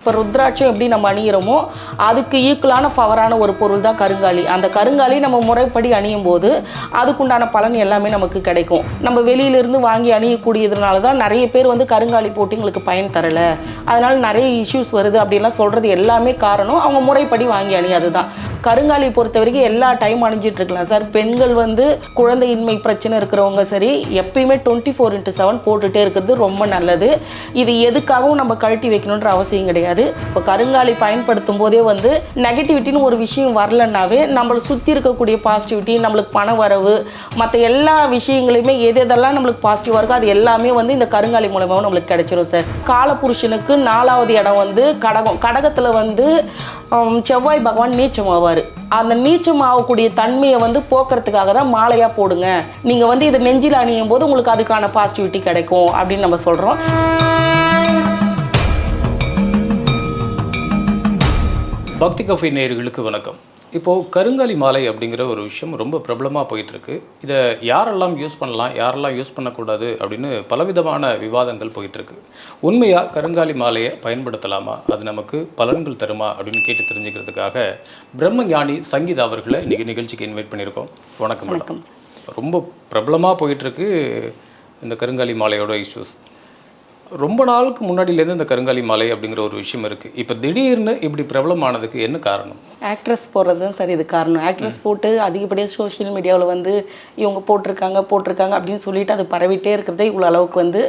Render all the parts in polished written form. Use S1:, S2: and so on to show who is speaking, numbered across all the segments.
S1: இப்போ ருத்ராட்சம் எப்படி நம்ம அணியிறோமோ அதுக்கு ஈக்குவலான பவரான ஒரு பொருள் தான் கருங்காலி. அந்த கருங்காலி நம்ம முறைப்படி அணியும் போது அதுக்குண்டான பலன் எல்லாமே நமக்கு கிடைக்கும். நம்ம வெளியிலிருந்து வாங்கி அணியக்கூடியதுனால தான் நிறைய பேர் வந்து கருங்காலி போட்டு எங்களுக்கு பயன் தரலை, அதனால நிறைய இஷ்யூஸ் வருது அப்படின்லாம் சொல்கிறது எல்லாமே காரணம் அவங்க முறைப்படி வாங்கி அணியாது தான். கருங்காலி பொறுத்த வரைக்கும் எல்லா டைம் அணிஞ்சிட்டு இருக்கலாம் சார். பெண்கள் வந்து குழந்தையின்மை பிரச்சனை இருக்கிறவங்க சரி எப்பயுமே 24/7 போட்டுகிட்டே இருக்கிறது ரொம்ப நல்லது. இது எதுக்காகவும் நம்ம கழட்டி வைக்கணுன்ற அவசியம் கிடையாது. இப்போ கருங்காலி பயன்படுத்தும் போதே வந்து நெகட்டிவிட்டின்னு ஒரு விஷயம் வரலன்னாவே நம்மளை சுற்றி இருக்கக்கூடிய பாசிட்டிவிட்டி, நம்மளுக்கு பண வரவு, மற்ற எல்லா விஷயங்களையுமே எதெல்லாம் நம்மளுக்கு பாசிட்டிவாக இருக்கோ அது எல்லாமே வந்து இந்த கருங்காலி மூலமாக நம்மளுக்கு கிடைச்சிரும் சார். காலபுருஷனுக்கு 4வது இடம் வந்து கடகம். கடகத்தில் வந்து செவ்வாய் பகவான் நீச்சம் ஆவார். அந்த நீச்சம் ஆகக்கூடிய தன்மையை வந்து போக்குறதுக்காக தான் மாலையாக போடுங்க, நீங்கள் வந்து இதை நெஞ்சில் அணியும் போது உங்களுக்கு அதுக்கான பாசிட்டிவிட்டி கிடைக்கும் அப்படின்னு நம்ம சொல்கிறோம்.
S2: பக்தி கஃபே நேயர்களுக்கு வணக்கம். இப்போது கருங்காலி மாலை அப்படிங்கிற ஒரு விஷயம் ரொம்ப பிரபலமாக போயிட்டுருக்கு. இதை யாரெல்லாம் யூஸ் பண்ணலாம், யாரெல்லாம் யூஸ் பண்ணக்கூடாது அப்படின்னு பலவிதமான விவாதங்கள் போயிட்டுருக்கு. உண்மையாக கருங்காலி மாலையை பயன்படுத்தலாமா, அது நமக்கு பலன்கள் தருமா அப்படின்னு கேட்டு தெரிஞ்சுக்கிறதுக்காக பிரம்மஞானி சங்கீதா அவர்களை இன்றைக்கி நிகழ்ச்சிக்கு இன்வைட் பண்ணியிருக்கோம். வணக்கம். வணக்கம். ரொம்ப பிரபலமாக போயிட்டுருக்கு இந்த கருங்காலி மாலையோட இஷ்யூஸ். ரொம்ப நாளுக்கு முன்னாடியிலேருந்து இந்த கருங்காலி மாலை அப்படிங்கிற ஒரு விஷயம் இருக்குது. இப்போ திடீர்னு இப்படி பிரபலமானதுக்கு என்ன காரணம்?
S1: ஆக்ட்ரஸ் போடுறது தான் சார் இது காரணம். ஆக்ட்ரஸ் போட்டு அதிகப்படியாக சோஷியல் மீடியாவில் வந்து இவங்க போட்டிருக்காங்க அப்படின்னு சொல்லிட்டு அது பரவிட்டே இருக்கிறதே இவ்வளோ அளவுக்கு வந்து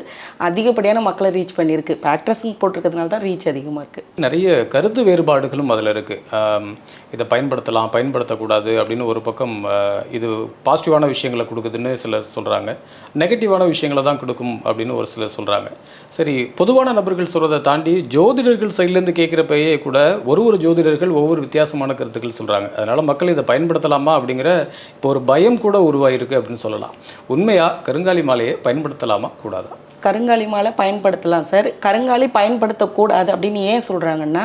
S1: அதிகப்படியான மக்களை ரீச் பண்ணியிருக்கு. இப்போ ஆக்ட்ரஸுங்க போட்டிருக்கிறதுனால தான் ரீச் அதிகமாக இருக்குது.
S2: நிறைய கருத்து வேறுபாடுகளும் அதில் இருக்குது. இதை பயன்படுத்தலாம், பயன்படுத்தக்கூடாது அப்படின்னு ஒரு பக்கம் இது பாசிட்டிவான விஷயங்களை கொடுக்குதுன்னு சிலர் சொல்கிறாங்க, நெகட்டிவான விஷயங்களை தான் கொடுக்கும் அப்படின்னு ஒரு சிலர் சொல்கிறாங்க. சரி, பொதுவான நபர்கள் சொல்கிறத தாண்டி ஜோதிடர்கள் சைட்லேருந்து கேட்குறப்பயே கூட ஒரு ஜோதிடர்கள் ஒவ்வொரு வித்தியாசமான கருத்துக்கள் சொல்கிறாங்க. அதனால் மக்கள் இதை பயன்படுத்தலாமா அப்படிங்கிற இப்போ ஒரு பயம் கூட உருவாயிருக்கு அப்படின்னு சொல்லலாம். உண்மையாக கருங்காலி மாலையை பயன்படுத்தலாமா கூடாதா?
S1: கருங்காலி மாலை பயன்படுத்தலாம் சார். கருங்காலி பயன்படுத்தக்கூடாது அப்படின்னு ஏன் சொல்கிறாங்கன்னா,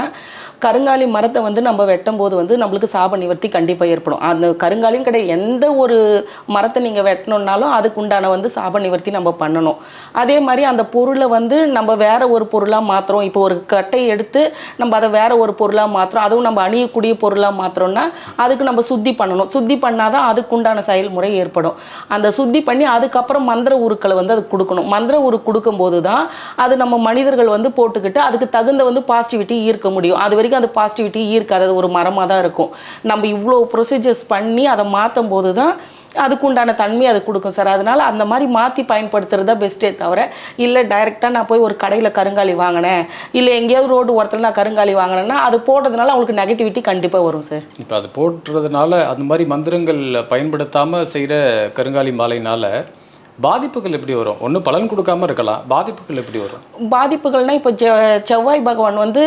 S1: கருங்காலி மரத்தை வந்து நம்ம வெட்டும் போது வந்து நம்மளுக்கு சாப நிவர்த்தி கண்டிப்பாக ஏற்படும். அந்த கருங்காலின்னு கிடையாது, எந்த ஒரு மரத்தை நீங்கள் வெட்டணுன்னாலும் அதுக்கு உண்டான வந்து சாப நிவர்த்தி நம்ம பண்ணணும். அதே மாதிரி அந்த பொருளை வந்து நம்ம வேற ஒரு பொருளாக மாற்றுறோம். இப்போ ஒரு கட்டையை எடுத்து நம்ம அதை வேற ஒரு பொருளாக மாற்றுறோம், அதுவும் நம்ம அணியக்கூடிய பொருளாக மாற்றுறோம்னா அதுக்கு நம்ம சுத்தி பண்ணணும். சுத்தி பண்ணாதான் அதுக்கு உண்டான செயல்முறை ஏற்படும். அந்த சுத்தி பண்ணி அதுக்கப்புறம் மந்திர உருக்களை வந்து அதுக்கு கொடுக்கணும். மந்திர உரு கொடுக்கும்போது தான் அது நம்ம மனிதர்கள் வந்து போட்டுக்கிட்டு அதுக்கு தகுந்த வந்து பாசிட்டிவிட்டி ஈர்க்க முடியும். அது வரைக்கும் அது பாசிட்டிவிட்டி ஈர்க்காது, அது ஒரு மரமாக தான் இருக்கும். நம்ம இவ்வளோ ப்ரொசீஜர்ஸ் பண்ணி அதை மாற்றும் போது தான் அதுக்கு உண்டான தன்மை அது கொடுக்கும் சார். அதனால் அந்த மாதிரி மாற்றி பயன்படுத்துறது தான் பெஸ்ட்டே தவிர, இல்லை டைரெக்டாக நான் போய் ஒரு கடையில் கருங்காலி வாங்கினேன், இல்லை எங்கேயாவது ரோடு ஓரத்தில் நான் கருங்காலி வாங்கினேன்னா அது போடுறதுனால அவங்களுக்கு நெகட்டிவிட்டி கண்டிப்பாக வரும் சார்.
S2: இப்போ அது போடுறதுனால அந்த மாதிரி மந்திரங்கள் பயன்படுத்தாமல் செய்கிற கருங்காலி மாலையினால் பாதிப்புகள் எப்படி வரும்? ஒன்றும் பலன் கொடுக்காம இருக்கலாம், பாதிப்புகள் எப்படி வரும்?
S1: பாதிப்புகள்னால் இப்போ செவ்வாய் பகவான் வந்து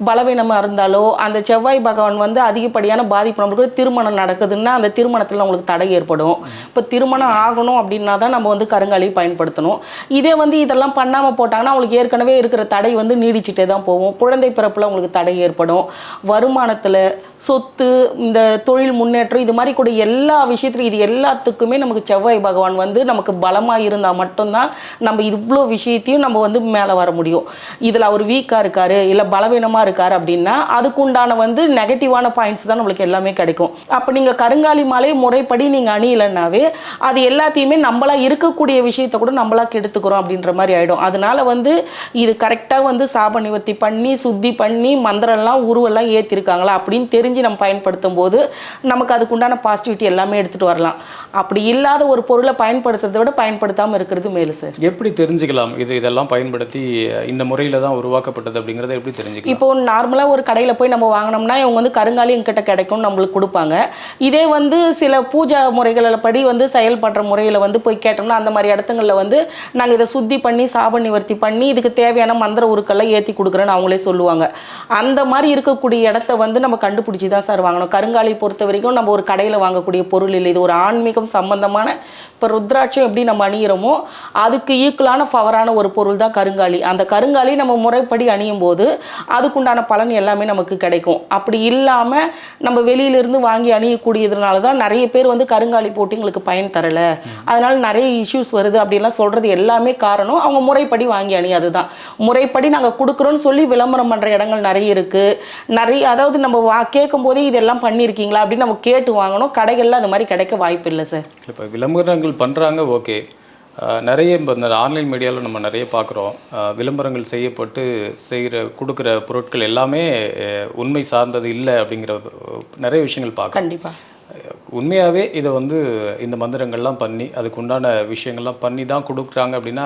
S1: பலவீனமாக இருந்தாலோ, அந்த செவ்வாய் பகவான் வந்து அதிகப்படியான பாதிப்பு, நம்மளுக்கு திருமணம் நடக்குதுன்னா அந்த திருமணத்தில் நம்மளுக்கு தடை ஏற்படும். இப்போ திருமணம் ஆகணும் அப்படின்னா தான் நம்ம வந்து கருங்காலி பயன்படுத்தணும். இதே வந்து இதெல்லாம் பண்ணாமல் போட்டாங்கன்னா அவங்களுக்கு ஏற்கனவே இருக்கிற தடை வந்து நீடிச்சிட்டே தான் போகும். குழந்தை பிறப்பில் உங்களுக்கு தடை ஏற்படும். வருமானத்தில், சொத்து, இந்த தொழில் முன்னேற்றம், இது மாதிரி கூட எல்லா விஷயத்துலையும் இது எல்லாத்துக்குமே நமக்கு செவ்வாய் பகவான் வந்து நமக்கு பலமாக இருந்தால் மட்டும்தான் நம்ம இவ்வளோ விஷயத்தையும் நம்ம வந்து மேலே வர முடியும். இதில் அவர் வீக்காக இருக்கார், இல்லை பலவீனமாக இருக்கார் அப்படின்னா அதுக்குண்டான வந்து நெகட்டிவான பாயிண்ட்ஸ் தான் நம்மளுக்கு எல்லாமே கிடைக்கும். அப்போ நீங்கள் கருங்காலி மாலை முறைப்படி நீங்கள் அணியலைன்னாவே அது எல்லாத்தையுமே நம்மளா இருக்கக்கூடிய விஷயத்தை கூட நம்மளா கெடுத்துக்கிறோம் அப்படின்ற மாதிரி ஆகிடும். அதனால வந்து இது கரெக்டாக வந்து சாப நிவர்த்தி பண்ணி சுத்தி பண்ணி மந்திரம்லாம் உருவெல்லாம் ஏற்றிருக்காங்களா அப்படின்னு தெரிஞ்சு நம்ம பயன்படுத்தும் போது நமக்கு அதுக்குண்டான பாசிட்டிவிட்டி எல்லாமே எடுத்துகிட்டு வரலாம். அப்படி இல்லாத ஒரு பொருளை பயன்படுத்துறதை விட பயன்படுத்தாமல் இருக்கிறது மேலு சார்.
S2: எப்படி தெரிஞ்சுக்கலாம் இதெல்லாம் பயன்படுத்தி இந்த முறையில் தான் உருவாக்கப்பட்டது அப்படிங்கிறத எப்படி தெரிஞ்சுக்கலாம்?
S1: இப்போ நார்மலாக ஒரு கடையில் போய் நம்ம வாங்கினோம்னா இவங்க வந்து கருங்காலி எங்கிட்ட கிடைக்கும் நம்மளுக்கு கொடுப்பாங்க. இதே வந்து சில பூஜா முறைகளில் படி வந்து செயல்படுற முறையில் வந்து போய் கேட்டோம்னா அந்த மாதிரி இடத்துங்களில் வந்து நாங்கள் இதை சுத்தி பண்ணி சாப நிவர்த்தி பண்ணி இதுக்கு தேவையான மந்திர உருக்கெல்லாம் ஏற்றி கொடுக்குறேன்னு அவங்களே சொல்லுவாங்க. அந்த மாதிரி இருக்கக்கூடிய இடத்த வந்து நம்ம கண்டுபிடிச்சி கண்டுபிடிச்சி தான் சார் வாங்கணும். கருங்காலி பொறுத்த வரைக்கும் நம்ம ஒரு கடையில் வாங்கக்கூடிய பொருள் இல்லை. இது ஒரு ஆன்மீகம் சம்பந்தமான, இப்போ ருத்ராட்சம் எப்படி நம்ம அணியிறோமோ அதுக்கு ஈக்குவலான பவரான ஒரு பொருள் தான் கருங்காலி. அந்த கருங்காலி நம்ம முறைப்படி அணியும் போது அதுக்குண்டான பலன் எல்லாமே நமக்கு கிடைக்கும். அப்படி இல்லாமல் நம்ம வெளியிலிருந்து வாங்கி அணியக்கூடியதுனால தான் நிறைய பேர் வந்து கருங்காலி போட்டு எங்களுக்கு பயன் தரலை, அதனால நிறைய இஷ்யூஸ் வருது அப்படின்லாம் சொல்கிறது எல்லாமே காரணம் அவங்க முறைப்படி வாங்கி அணியாது தான். முறைப்படி நாங்கள் கொடுக்குறோன்னு சொல்லி விளம்பரம் பண்ணுற இடங்கள் நிறைய இருக்குது. நிறைய அதாவது நம்ம கேட்கும் போதே இதெல்லாம் பண்ணியிருக்கீங்களா அப்படின்னு நம்ம கேட்டு வாங்கணும். கடைகளில் அந்த மாதிரி கிடைக்க வாய்ப்பு இல்லை சார்.
S2: இப்போ விளம்பரங்கள் பண்ணுறாங்க, ஓகே. நிறைய இப்போ இந்த ஆன்லைன் மீடியாவில் நம்ம நிறைய பார்க்குறோம். விளம்பரங்கள் செய்யப்பட்டு கொடுக்குற பொருட்கள் எல்லாமே உண்மை சார்ந்தது இல்லை அப்படிங்கிற நிறைய விஷயங்கள் பார்க்க.
S1: கண்டிப்பாக
S2: உண்மையாகவே இதை வந்து இந்த மந்திரங்கள்லாம் பண்ணி அதுக்கு உண்டான விஷயங்கள்லாம் பண்ணி தான் கொடுக்குறாங்க அப்படின்னா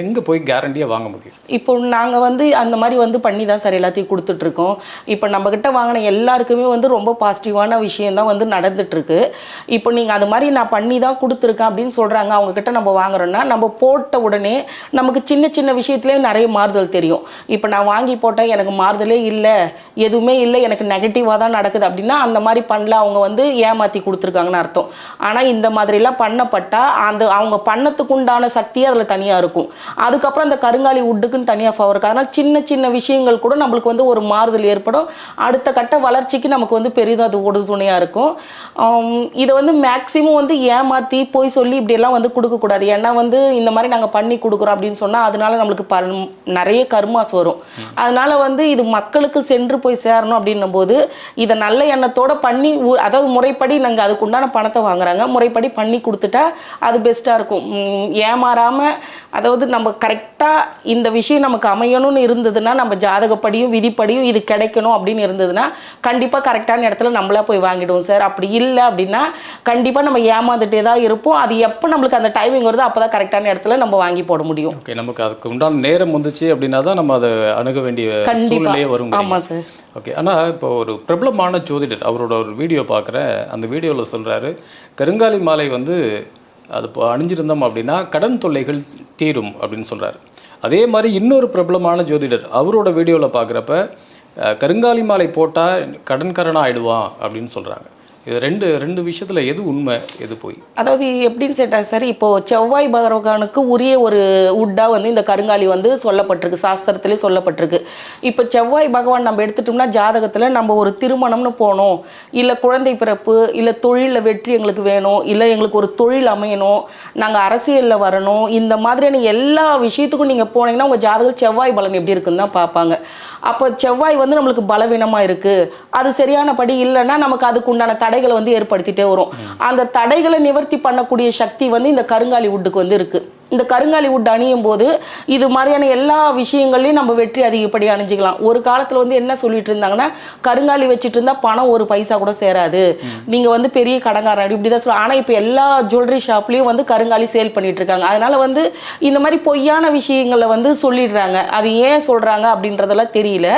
S2: எங்கே போய் கேரண்டியாக வாங்க முடியும்?
S1: இப்போ நாங்கள் வந்து அந்த மாதிரி வந்து பண்ணி தான் சார் எல்லாத்தையும் கொடுத்துட்ருக்கோம். இப்போ நம்மக்கிட்ட வாங்கின எல்லாருக்குமே வந்து ரொம்ப பாசிட்டிவான விஷயந்தான் வந்து நடந்துகிட்ருக்கு. இப்போ நீங்கள் அது மாதிரி நான் பண்ணி தான் கொடுத்துருக்கேன் அப்படின்னு சொல்கிறாங்க. அவங்கக்கிட்ட நம்ம வாங்குறோன்னா நம்ம போட்ட உடனே நமக்கு சின்ன சின்ன விஷயத்துலேயே நிறைய மாறுதல் தெரியும். இப்போ நான் வாங்கி போட்டேன், எனக்கு மாறுதலே இல்லை, எதுவுமே இல்லை, எனக்கு நெகட்டிவாக தான் நடக்குது அப்படின்னா அந்த மாதிரி பண்ணல, அவங்க வந்து ஏமாற்றி கொடுத்துருக்காங்கன்னு அர்த்தம். ஆனால் இந்த மாதிரிலாம் பண்ணப்பட்டால் அந்த அவங்க பண்ணத்துக்கு உண்டான சக்தியே அதில் தனியாக இருக்கும். அதுக்கப்புறம் அந்த கருங்காலி உட்டுக்குன்னு தனியாக பவர் இருக்குது. அதனால் சின்ன சின்ன விஷயங்கள் கூட நம்மளுக்கு வந்து ஒரு மாறுதல் ஏற்படும். அடுத்த கட்ட வளர்ச்சிக்கு நமக்கு வந்து பெரிதும் அது உறுதுணையாக இருக்கும். இதை வந்து மேக்சிமம் வந்து ஏமாற்றி போய் சொல்லி இப்படியெல்லாம் வந்து கொடுக்கக்கூடாது. ஏன்னா வந்து இந்த மாதிரி நாங்கள் பண்ணி கொடுக்குறோம் அப்படின்னு சொன்னால் அதனால நம்மளுக்கு நிறைய கர்மாஸ் வரும். அதனால வந்து இது மக்களுக்கு சென்று போய் சேரணும் அப்படின்னும் போது இதை நல்ல எண்ணத்தோடு பண்ணி, அதாவது முறைப்படி நாங்கள் அதுக்கு உண்டான பணத்தை வாங்குறாங்க, முறைப்படி பண்ணி கொடுத்துட்டா அது பெஸ்ட்டாக இருக்கும். ஏமாறாமல், அதாவது நம்ம கரெக்டாக இந்த விஷயம் நமக்கு அமையணும்னு இருந்ததுன்னா, நம்ம ஜாதகப்படியும் விதிப்படியும் இது கிடைக்கணும் அப்படின்னு இருந்ததுன்னா கண்டிப்பாக கரெக்டான இடத்துல நம்மளா போய் வாங்கிடுவோம் சார். அப்படி இல்லை அப்படின்னா கண்டிப்பாக நம்ம ஏமாந்துட்டே தான் இருப்போம். அது எப்போ நம்மளுக்கு அந்த டைமிங் வருதோ அப்போ தான் கரெக்டான இடத்துல நம்ம வாங்கி போட முடியும்.
S2: ஓகே, நமக்கு அதுக்கு உண்டான நேரம் வந்துச்சு அப்படின்னா தான் நம்ம அதை அணுக வேண்டிய சூழ்நிலையே வரும்.
S1: ஆமாம் சார்.
S2: ஓகே, ஆனால் இப்போ ஒரு பிரபலமான ஜோதிடர் அவரோட ஒரு வீடியோ பார்க்குறேன். அந்த வீடியோவில் சொல்கிறாரு, கருங்காலி மாலை வந்து அது இப்போ அணிஞ்சிருந்தோம் அப்படின்னா கடன் தொல்லைகள் தீரும் அப்படின்னு சொல்கிறாரு. அதே மாதிரி இன்னொரு பிரபலமான ஜோதிடர் அவரோட வீடியோவில் பார்க்குறப்ப கருங்காலி மாலை போட்டால் கடன்காரனாக ஆகிடுவான் அப்படின்னு சொல்கிறாங்க. இது ரெண்டு விஷயத்தில் எது உண்மை, எது போய்?
S1: அதாவது எப்படின்னு கேட்டா சார், இப்போது செவ்வாய் பகவானுக்கு உரிய ஒரு உட்டாக வந்து இந்த கருங்காலி வந்து சொல்லப்பட்டிருக்கு, சாஸ்திரத்திலே சொல்லப்பட்டிருக்கு. இப்போ செவ்வாய் பகவான் நம்ம எடுத்துட்டோம்னா ஜாதகத்தில் நம்ம ஒரு திருமணம்னு போகணும், இல்லை குழந்தை பிறப்பு, இல்லை தொழிலில் வெற்றி எங்களுக்கு வேணும், இல்லை எங்களுக்கு ஒரு தொழில் அமையணும், நாங்கள் அரசியலில் வரணும், இந்த மாதிரியான எல்லா விஷயத்துக்கும் நீங்கள் போனீங்கன்னா உங்கள் ஜாதகம் செவ்வாய் பலன் எப்படி இருக்குன்னு தான் பார்ப்பாங்க. அப்போ செவ்வாய் வந்து நம்மளுக்கு பலவீனமாக இருக்குது, அது சரியானபடி இல்லைன்னா நமக்கு அதுக்கு உண்டான தடைகளை வந்து ஏற்படுத்திட்டே வரும். அந்த தடைகளை நிவர்த்தி பண்ணக்கூடிய சக்தி வந்து இந்த கருங்காலி உட்டுக்கு வந்து இருக்குது. இந்த கருங்காலி உட் அணியும் போது இது மாதிரியான எல்லா விஷயங்கள்லையும் நம்ம வெற்றி அதிகப்படி அணிஞ்சிக்கலாம். ஒரு காலத்தில் வந்து என்ன சொல்லிட்டு இருந்தாங்கன்னா, கருங்காலி வச்சுட்டு இருந்தால் பணம் ஒரு பைசா கூட சேராது, நீங்கள் வந்து பெரிய கடங்காரன் இப்படி தான் சொல்லுவாங்க. ஆனால் இப்போ எல்லா ஜுவல்லரி ஷாப்லேயும் வந்து கருங்காலி சேல் பண்ணிட்டு இருக்காங்க. அதனால வந்து இந்த மாதிரி பொய்யான விஷயங்களை வந்து சொல்லிடுறாங்க. அது ஏன் சொல்கிறாங்க அப்படின்றதெல்லாம் தெரியல.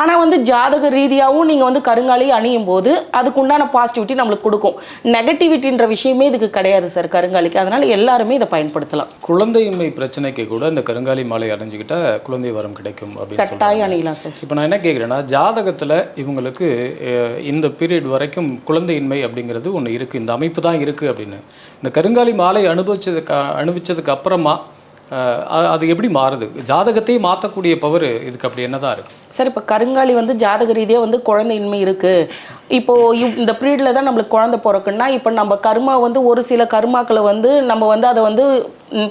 S1: ஆனால் வந்து ஜாதக ரீதியாகவும் நீங்கள் வந்து கருங்காலி அணியும் போது அதுக்கு உண்டான பாசிட்டிவிட்டி நம்மளுக்கு கொடுக்கும். நெகட்டிவிட்டின்ற விஷயமே இதுக்கு கிடையாது சார் கருங்காலிக்கு. அதனால எல்லாருமே இதை பயன்படுத்தலாம்.
S2: குழந்தையின்மை பிரச்சனைக்கு கூட இந்த கருங்காலி மாலை அடைஞ்சிக்கிட்டா குழந்தை வரம் கிடைக்கும் அப்படின்னு
S1: கட்டாயம் அணியலாம் சார்.
S2: இப்போ நான் என்ன கேட்குறேன்னா, ஜாதகத்தில் இவங்களுக்கு இந்த பீரியட் வரைக்கும் குழந்தையின்மை அப்படிங்கிறது ஒன்று இருக்குது, இந்த அமைப்பு தான் இருக்குது அப்படின்னு. இந்த கருங்காலி மாலை அனுபவிச்சதுக்கு அப்புறமா அது எப்படி மாறுது? ஜாதகத்தையே மாற்றக்கூடிய பவர் இதுக்கு அப்படி என்னதான் இருக்குது
S1: சார்? இப்போ கருங்காலி வந்து ஜாதக ரீதியாக வந்து குழந்தையின்மை இருக்குது. இப்போது இந்த பீரியடில் தான் நம்மளுக்கு குழந்தை பிறக்குன்னா, இப்போ நம்ம கர்மா வந்து ஒரு சில கர்மாக்களை வந்து நம்ம வந்து அதை வந்து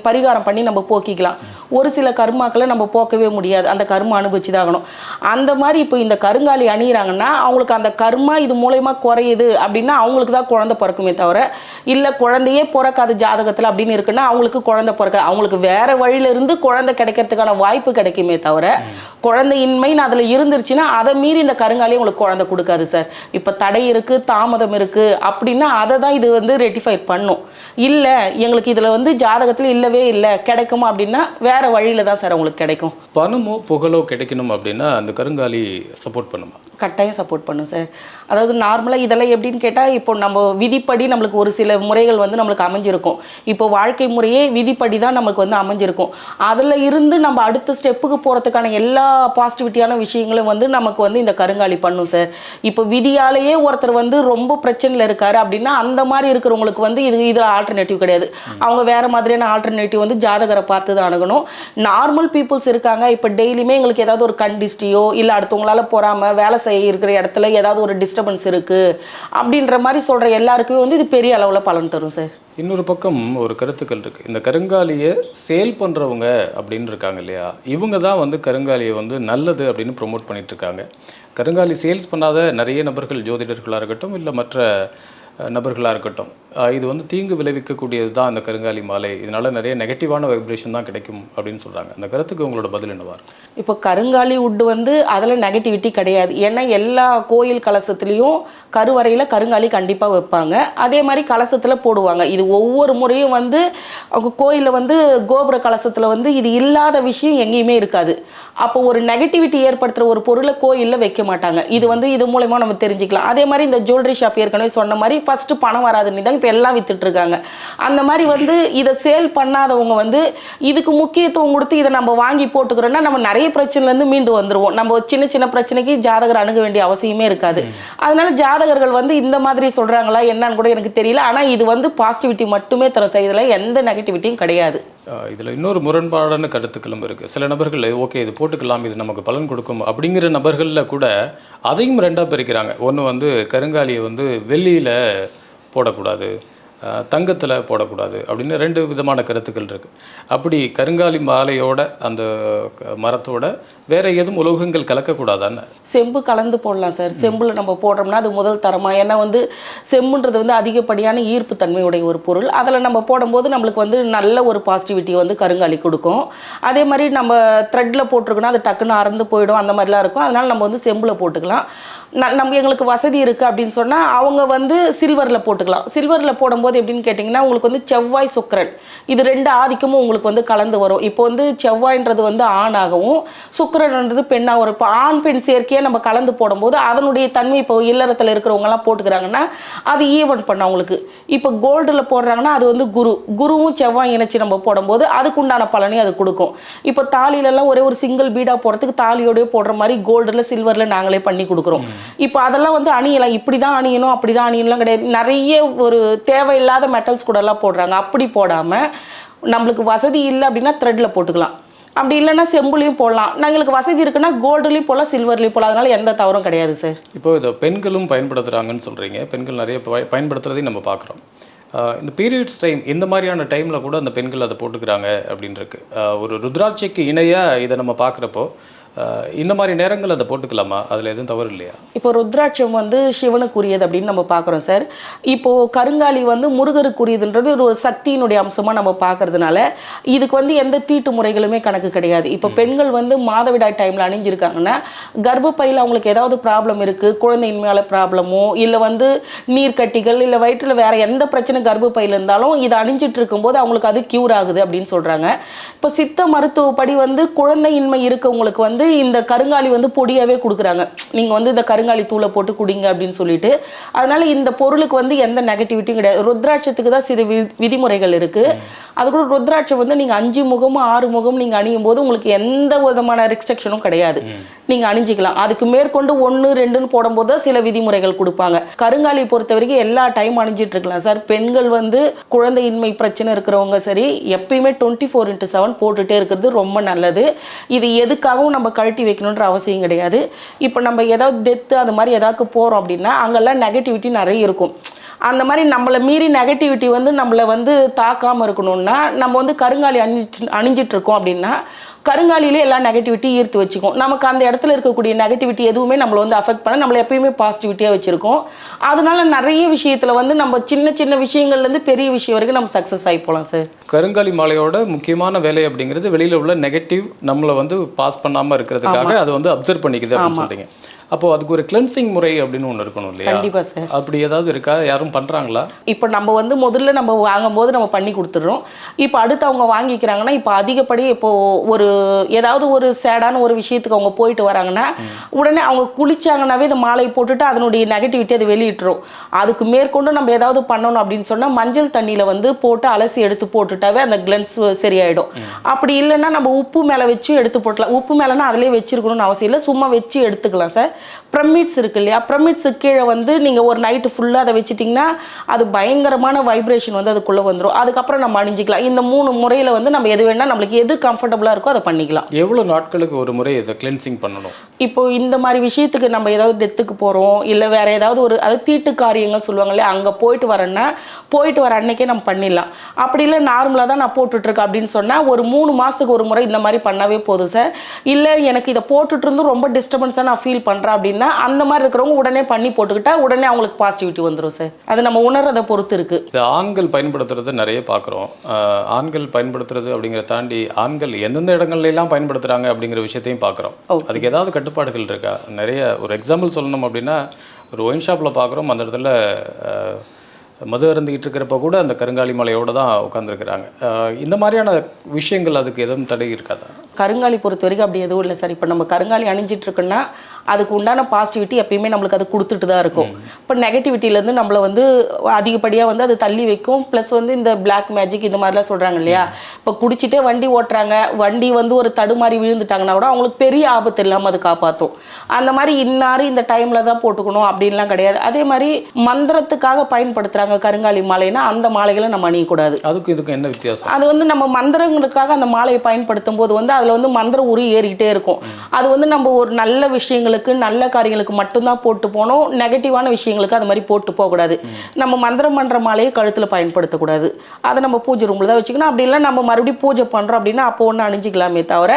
S1: பரிகாரம் பண்ணி நம்ம போக்கிக்கலாம். ஒரு சில கர்மாக்களை நம்ம போக்கவே முடியாது, அந்த கர்மா அனுபவிச்சு தான் ஆகணும். அந்த மாதிரி இப்போ இந்த கருங்காலி அணிகிறாங்கன்னா அவங்களுக்கு அந்த கர்மா இது மூலயமா குறையுது அப்படின்னா அவங்களுக்கு தான் குழந்தை பிறக்குமே தவிர, இல்லை குழந்தையே பிறக்காது ஜாதகத்தில் அப்படின்னு இருக்குன்னா அவங்களுக்கு குழந்தை பிறக்காது. அவங்களுக்கு வேற வழியிலிருந்து குழந்தை கிடைக்கிறதுக்கான வாய்ப்பு கிடைக்குமே தவிர, குழந்தையின்மைன்னு அதில் இருந்துருச்சுன்னா அதை மீறி இந்த கருங்காலி உங்களுக்கு குழந்தை கொடுக்காது சார். இப்போ தடை இருக்குது, தாமதம் இருக்குது அப்படின்னா அதை தான் இது வந்து ரெட்டிஃபை பண்ணும். இல்லை எங்களுக்கு இதில் வந்து ஜாதகத்தில் இல்லவே இல்லை கிடைக்குமா அப்படின்னா வேற வழியில தான் சார் உங்களுக்கு கிடைக்கும்.
S2: பணமோ புகழோ கிடைக்கணும் அப்படின்னா அந்த கருங்காலி சப்போர்ட் பண்ணுமா?
S1: கட்டாயம் சப்போர்ட் பண்ணும் சார். அதாவது நார்மலாக இதெல்லாம் எப்படின்னு கேட்டால், இப்போ நம்ம விதிப்படி நம்மளுக்கு ஒரு சில முறைகள் வந்து நம்மளுக்கு அமைஞ்சிருக்கும். இப்போ வாழ்க்கை முறையே விதிப்படி தான் நமக்கு வந்து அமைஞ்சிருக்கும். அதில் இருந்து நம்ம அடுத்த ஸ்டெப்புக்கு போகிறதுக்கான எல்லா பாசிட்டிவிட்டியான விஷயங்களும் வந்து நமக்கு வந்து இந்த கருங்காலி பண்ணும் சார். இப்போ விதியால் இதனாலேயே ஒருத்தர் வந்து ரொம்ப பிரச்சனையில் இருக்காரு அப்படின்னா அந்த மாதிரி இருக்கிறவங்களுக்கு வந்து இது ஆல்டர்னேட்டிவ் கிடையாது. அவங்க வேற மாதிரியான ஆல்டர்னேட்டிவ் வந்து ஜாதகரை பார்த்து தான் அணுகணும். நார்மல் பீப்புள்ஸ் இருக்காங்க, இப்போ டெய்லியுமே எங்களுக்கு ஏதாவது ஒரு கண்டிஸ்டியோ இல்லை அடுத்தவங்களால போறாம வேலை செய்ய இருக்கிற இடத்துல ஏதாவது ஒரு டிஸ்டர்பன்ஸ் இருக்கு அப்படின்ற மாதிரி சொல்ற எல்லாருக்குமே வந்து இது பெரிய அளவில் பலன் தரும் சார்.
S2: இன்னொரு பக்கம் ஒரு கருத்துக்கள் இருக்குது. இந்த கருங்காலியை சேல் பண்ணுறவங்க அப்படின்னு இருக்காங்க இல்லையா, இவங்க தான் வந்து கருங்காலியை வந்து நல்லது அப்படின்னு ப்ரொமோட் பண்ணிட்டு இருக்காங்க. கருங்காலி சேல்ஸ் பண்ணாத நிறைய நபர்கள், ஜோதிடர்களாக இருக்கட்டும் இல்லை மற்ற நபர்களாக இருக்கட்டும், இது வந்து தீங்கு விளைவிக்கக்கூடியது தான் அந்த கருங்காலி மாலை, இதனால் நிறைய நெகட்டிவான வைப்ரேஷன் தான் கிடைக்கும் அப்படின்னு சொல்கிறாங்க. அந்த கருத்துக்கு உங்களோட பதில் என்னவா இருக்கும்?
S1: இப்போ கருங்காலி உட்டு வந்து அதில் நெகட்டிவிட்டி கிடையாது. ஏன்னா எல்லா கோயில் கலசத்துலேயும் கருவறையில் கருங்காலி கண்டிப்பாக வைப்பாங்க, அதே மாதிரி கலசத்தில் போடுவாங்க. இது ஒவ்வொரு முறையும் வந்து அவங்க கோயிலில் வந்து கோபுர கலசத்தில் வந்து இது இல்லாத விஷயம் எங்கேயுமே இருக்காது. அப்போ ஒரு நெகட்டிவிட்டி ஏற்படுத்துகிற ஒரு பொருளை கோயிலில் வைக்க மாட்டாங்க. இது வந்து இது மூலமா நம்ம தெரிஞ்சுக்கலாம். அதே மாதிரி இந்த ஜுவல்லரி ஷாப் ஏற்கனவே சொன்ன மாதிரி ஃபஸ்ட்டு பணம் வராதுன்னு தான் இப்போ எல்லாம் வித்துட்டு இருக்காங்க. அந்த மாதிரி வந்து இதை சேல் பண்ணாதவங்க வந்து இதுக்கு முக்கியத்துவம் கொடுத்து இதை நம்ம வாங்கி போட்டுக்கிறோன்னா நம்ம நிறைய பிரச்சனைலேருந்து மீண்டு வந்துடுவோம். நம்ம சின்ன சின்ன பிரச்சனைக்கு ஜாதகர் அணுக வேண்டிய அவசியமே இருக்காது. அதனால ஜாதகர்கள் வந்து இந்த மாதிரி சொல்கிறாங்களா என்னன்னு கூட எனக்கு தெரியல. ஆனால் இது வந்து பாசிட்டிவிட்டி மட்டுமே தரும், செய்யறதுல எந்த நெகட்டிவிட்டியும் கிடையாது.
S2: இதில் இன்னொரு முரண்பாடான கருத்துக்களும் இருக்குது. சில நபர்கள் ஓகே இது போட்டுக்கலாம், இது நமக்கு பலன் கொடுக்கும் அப்படிங்கிற நபர்களில் கூட அதையும் ரெண்டாக பிரிக்கிறாங்க. ஒன்று வந்து கருங்காலியை வந்து வெள்ளியில் போடக்கூடாது, தங்கத்தில் போடக்கூடாது அப்படின்னு ரெண்டு விதமான கருத்துக்கள் இருக்குது. அப்படி கருங்காலி மாலையோட அந்த மரத்தோட வேற எதுவும் உலோகங்கள் கலக்கக்கூடாதான்னு?
S1: செம்பு கலந்து போடலாம் சார். செம்பில் நம்ம போடுறோம்னா அது முதல் தரமாக, ஏன்னா வந்து செம்புன்றது வந்து அதிகப்படியான ஈர்ப்பு தன்மையுடைய ஒரு பொருள். அதில் நம்ம போடும்போது நம்மளுக்கு வந்து நல்ல ஒரு பாசிட்டிவிட்டி வந்து கருங்காலி கொடுக்கும். அதே மாதிரி நம்ம த்ரெட்டில் போட்டிருக்கோன்னா அது டக்குன்னு அறந்து போயிடும், அந்த மாதிரிலாம் இருக்கும். அதனால் நம்ம வந்து செம்பில் போட்டுக்கலாம். நம்ம எங்களுக்கு வசதி இருக்குது அப்படின்னு சொன்னால் அவங்க வந்து சில்வரில் போட்டுக்கலாம். சில்வரில் போடும்போது எப்படின்னு கேட்டிங்கன்னா உங்களுக்கு வந்து செவ்வாய் சுக்கிரன் இது ரெண்டு ஆதிக்கமும் உங்களுக்கு வந்து கலந்து வரும். இப்போ வந்து செவ்வாய்ன்றது வந்து ஆணாகவும் சுக்கிரன்ன்றது பெண்ணாக வரும். இப்போ ஆண் பெண் சேர்க்கையை நம்ம கலந்து போடும்போது அதனுடைய தன்மை இப்போ இல்லறத்தில் இருக்கிறவங்கலாம் போட்டுக்கிறாங்கன்னா அது ஈவன் பண்ண அவங்களுக்கு. இப்போ கோல்டில் போடுறாங்கன்னா அது வந்து குருவும் செவ்வாய் இணைச்சி நம்ம போடும்போது அதுக்குண்டான பலனையும் அது கொடுக்கும். இப்போ தாலிலெல்லாம் ஒரே ஒரு சிங்கிள் பீடாக போடுறதுக்கு தாலியோடய போடுற மாதிரி கோல்டில் சில்வரில் நாங்களே பண்ணி கொடுக்குறோம். இப்போ அதெல்லாம் வந்து அணியலாம், இப்படி தான் அணியணும் அப்படி தான் அணியலாம் கிடையாது. நிறைய ஒரு தேவையில்லாத மெட்டல்ஸ் கூட எல்லாம் போடுறாங்க. அப்படி போடாமல் நம்மளுக்கு வசதி இல்லை அப்படின்னா த்ரெட்டில் போட்டுக்கலாம், அப்படி இல்லைன்னா செம்புலையும் போடலாம். எங்களுக்கு வசதி இருக்குன்னா கோல்டுலையும் போடலாம், சில்வர்லையும் போடலாம். அதனால எந்த தவறும் கிடையாது சார்.
S2: இப்போ இதை பெண்களும் பயன்படுத்துகிறாங்கன்னு சொல்கிறீங்க. பெண்கள் நிறைய பயன்படுத்துறதையும் நம்ம பார்க்குறோம். இந்த பீரியட்ஸ் டைம் இந்த மாதிரியான டைமில் கூட அந்த பெண்கள் அதை போட்டுக்கிறாங்க அப்படின்னு இருக்கு. ஒரு ருத்ராட்சிக்கு இணையாக இதை நம்ம பார்க்குறப்போ இந்த மாதிரி நேரங்கள் அதை போட்டுக்கலாமா? அதில் எதுவும் தவறு இல்லையா? இப்போ
S1: ருத்ராட்சம் வந்து சிவனுக்குரியது அப்படின்னு நம்ம பார்க்குறோம் சார். இப்போது கருங்காலி வந்து முருகருக்குரியதுன்றது ஒரு சக்தியினுடைய அம்சமாக நம்ம பார்க்கறதுனால இதுக்கு வந்து எந்த தீட்டு முறைகளுமே கணக்கு கிடையாது. இப்போ பெண்கள் வந்து மாதவிடாய் டைமில் அணிஞ்சிருக்காங்கன்னா கர்ப்பப்பையில் அவங்களுக்கு ஏதாவது ப்ராப்ளம் இருக்குது, குழந்தையின்மையால ப்ராப்ளமோ இல்லை வந்து நீர்க்கட்டிகள் இல்லை வயிற்றில் வேறு எந்த பிரச்சனை கர்ப்பப்பையில் இருந்தாலும் இதை அணிஞ்சிட்டு இருக்கும்போது அவங்களுக்கு அது க்யூர் ஆகுது அப்படின்னு சொல்கிறாங்க. இப்போ சித்த மருத்துவப்படி வந்து குழந்தையின்மை இருக்கவங்களுக்கு வந்து இந்த கருங்காலி வந்து பொடியாவே கொடுக்குறாங்க. நீங்க வந்து இந்த கருங்காலி தூளை போட்டு குடிங்க அப்படின்னு சொல்லிட்டு. அதனால இந்த பொருளுக்கு வந்து எந்த நெகட்டிவிட்டியும் கிடையாது. ருத்ராட்சத்துக்கு தான் சில விதிமுறைகள் இருக்கு. அது கூட ருத்ராட்சம் வந்து நீங்க 5 முகமும் 6 முகம் நீங்க அணியும் போது உங்களுக்கு எந்த விதமான ரெஸ்ட்ரிக்ஷனும் கிடையாது, நீங்க அணிஞ்சிக்கலாம். அதுக்கு மேற்கொண்டு 1, 2ன்னு போடும்போது தான் சில விதிமுறைகள் கொடுப்பாங்க. கருங்காலி பொறுத்த வரைக்கும் எல்லா டைம் அணிஞ்சிட்டு இருக்கலாம் சார். பெண்கள் வந்து குழந்தையின்மை பிரச்சனை இருக்கிறவங்க சரி எப்பயுமே 24/7 போட்டுட்டே இருக்கிறது ரொம்ப நல்லது. இது எதுக்காகவும் நம்ம கழட்டி வைக்கணுன்ற அவசியம் கிடையாது. இப்போ நம்ம ஏதாவது டெத்து அது மாதிரி ஏதாவது போகிறோம் அப்படின்னா அங்கெல்லாம் நெகட்டிவிட்டி நிறைய இருக்கும். அந்த மாதிரி நம்மளை மீறி நெகட்டிவிட்டி வந்து நம்மளை வந்து தாக்காமல் இருக்கணும்னா நம்ம வந்து கருங்காலி அணிஞ்சிட்டு இருக்கோம் அப்படின்னா கருங்காலியிலே எல்லா நெகட்டிவிட்டி ஈர்த்து வச்சுக்கும். நமக்கு அந்த இடத்துல இருக்கக்கூடிய நெகட்டிவிட்டி எதுவுமே நம்மளை வந்து அஃபெக்ட் பண்ண நம்மளை எப்பயுமே பாசிட்டிவிட்டியாக வச்சுருக்கோம். அதனால நிறைய விஷயத்தில் வந்து நம்ம சின்ன சின்ன விஷயங்கள்லேருந்து பெரிய விஷயம் வரைக்கும் நம்ம சக்ஸஸ் ஆகி போகலாம் சார்.
S2: கருங்காலி மாலையோட முக்கியமான வேலை அப்படிங்கிறது வெளியில் உள்ள நெகட்டிவ் நம்மளை வந்து பாஸ் பண்ணாமல் இருக்கிறதுக்காக அதை வந்து அப்சர்வ் பண்ணிக்குது அப்படின்னு சொல்றீங்க. அப்போது அதுக்கு ஒரு கிளென்சிங் முறை அப்படின்னு ஒன்று இருக்கணும் இல்லையா?
S1: கண்டிப்பாக சார்.
S2: அப்படி ஏதாவது இருக்கா? யாரும் பண்ணுறாங்களா?
S1: இப்போ நம்ம வந்து முதல்ல நம்ம வாங்கும்போது நம்ம பண்ணி கொடுத்துட்றோம். இப்போ அடுத்து அவங்க வாங்கிக்கிறாங்கன்னா இப்போ அதிகப்படி இப்போது ஒரு ஏதாவது ஒரு சேடான ஒரு விஷயத்துக்கு அவங்க போயிட்டு வராங்கன்னா உடனே அவங்க குளிச்சாங்கன்னாவே இந்த மாலை போட்டுட்டு அதனுடைய நெகட்டிவிட்டி அதை வெளியிட்டுரும். அதுக்கு மேற்கொண்டு நம்ம ஏதாவது பண்ணணும் அப்படின்னு சொன்னால் மஞ்சள் தண்ணியில் வந்து போட்டு அலசி எடுத்து போட்டுட்டாவே அந்த கிளென்ஸ் சரியாயிடும். அப்படி இல்லைன்னா நம்ம உப்பு மேலே வச்சும் எடுத்து போட்டலாம். உப்பு மேலேனா அதிலே வச்சிருக்கணும்னு அவசியம் இல்லை, சும்மா வச்சு எடுத்துக்கலாம் சார். பிரமிட்ஸ் இருக்கு இல்லையா, பிரமிட்ஸுக்கு கீழே வந்து நீங்கள் ஒரு நைட்டு ஃபுல்லாக அதை வச்சுட்டிங்கன்னா அது பயங்கரமான வைப்ரேஷன் வந்து அதுக்குள்ளே வந்துடும். அதுக்கப்புறம் நம்ம அணிஞ்சிக்கலாம். இந்த 3 முறையில் வந்து நம்ம எது வேணால் நம்மளுக்கு எது கம்ஃபர்டபுளாக இருக்கோ அதை பண்ணிக்கலாம்.
S2: எவ்வளோ நாட்களுக்கு ஒரு முறை இதை கிளென்சிங் பண்ணணும்?
S1: இப்போ இந்த மாதிரி விஷயத்துக்கு நம்ம ஏதாவது டெத்துக்கு போகிறோம், இல்லை வேற ஏதாவது ஒரு அதாவது தீட்டு காரியங்கள் சொல்லுவாங்க இல்லையா, அங்கே போயிட்டு வரேன்னா போயிட்டு வர அன்னைக்கே நம்ம பண்ணிடலாம். அப்படி இல்லை நார்மலாக தான் நான் போட்டுட்ருக்கேன் அப்படின்னு சொன்னால் ஒரு 3 மாதத்துக்கு ஒரு முறை இந்த மாதிரி பண்ணாவே போதும் சார். இல்லை எனக்கு இதை போட்டுட்டு இருந்தும் ரொம்ப டிஸ்டர்பன்ஸாக நான் ஃபீல் பண்ணுறேன் அப்படின்னா அந்த மாதிரி இருக்கிறவங்க உடனே பண்ணி போட்டுக்கிட்டா உடனே அவங்களுக்கு பாசிட்டிவிட்டி வந்துடும் சார். அது நம்ம உணர்றதை பொறுத்து இருக்குது.
S2: இந்த ஆண்கள் பயன்படுத்துறது நிறைய பார்க்குறோம். ஆண்கள் பயன்படுத்துறது அப்படிங்கிற தாண்டி ஆண்கள் எந்தெந்த இடங்கள்லாம் பயன்படுத்துகிறாங்க அப்படிங்கிற விஷயத்தையும் பார்க்குறோம். அதுக்கு ஏதாவது கட்டுப்பாடுகள் இருக்கா? நிறைய ஒரு எக்ஸாம்பிள் சொல்லணும் அப்படின்னா, ஒரு ஒயின் ஷாப்பில் பார்க்குறோம், அந்த இடத்துல மது அருந்திக்கிட்டு இருக்கிறப்ப கூட அந்த கருங்காலி மலையோடு தான் உட்காந்துருக்குறாங்க. இந்த மாதிரியான விஷயங்கள் அதுக்கு எதுவும் தடை இருக்காதா?
S1: கருங்காலி பொறுத்த வரைக்கும் அப்படி எதுவும் இல்லை சார். இப்போ நம்ம கருங்காலி அணிஞ்சிட்டு இருக்குன்னா அதுக்கு உண்டான பாசிட்டிவிட்டி எப்பயுமே நம்மளுக்கு அது கொடுத்துட்டு தான் இருக்கும். இப்போ நெகட்டிவிட்டிலேருந்து நம்மளை வந்து அதிகப்படியாக வந்து அது தள்ளி வைக்கும். ப்ளஸ் வந்து இந்த பிளாக் மேஜிக் இந்த மாதிரிலாம் சொல்கிறாங்க இல்லையா, இப்போ குடிச்சிட்டே வண்டி ஓட்டுறாங்க, வண்டி வந்து ஒரு தடுமாறி விழுந்துட்டாங்கன்னா கூட அவங்களுக்கு பெரிய ஆபத்து இல்லாமல் அது காப்பாற்றும். அந்த மாதிரி இன்னாரு இந்த டைமில் தான் போட்டுக்கணும் அப்படின்லாம் கிடையாது. அதே மாதிரி மந்திரத்துக்காக பயன்படுத்துகிறாங்க கருங்காலி மாலைன்னா அந்த மாலைகளை நம்ம அணியக்கூடாது.
S2: அதுக்கு இதுக்கு என்ன வித்தியாசம்?
S1: அது வந்து நம்ம மந்திரங்களுக்காக அந்த மாலையை பயன்படுத்தும் போது வந்து அதில் வந்து மந்திர உரி ஏறிக்கிட்டே இருக்கும். அது வந்து நம்ம ஒரு நல்ல விஷயங்களுக்கு நல்ல காரியங்களுக்கு மட்டும்தான் போட்டு போனோம். நெகட்டிவான விஷயங்களுக்கு அது மாதிரி போட்டு போகக்கூடாது. நம்ம மந்திரம் பண்ணுற மாலையை கழுத்தில் பயன்படுத்தக்கூடாது. அதை நம்ம பூஜை ரூமில் தான் வச்சுக்கணும். அப்படி இல்லை நம்ம மறுபடியும் பூஜை பண்ணுறோம் அப்படின்னா அப்போ ஒன்று அணிஞ்சிக்கலாமே தவிர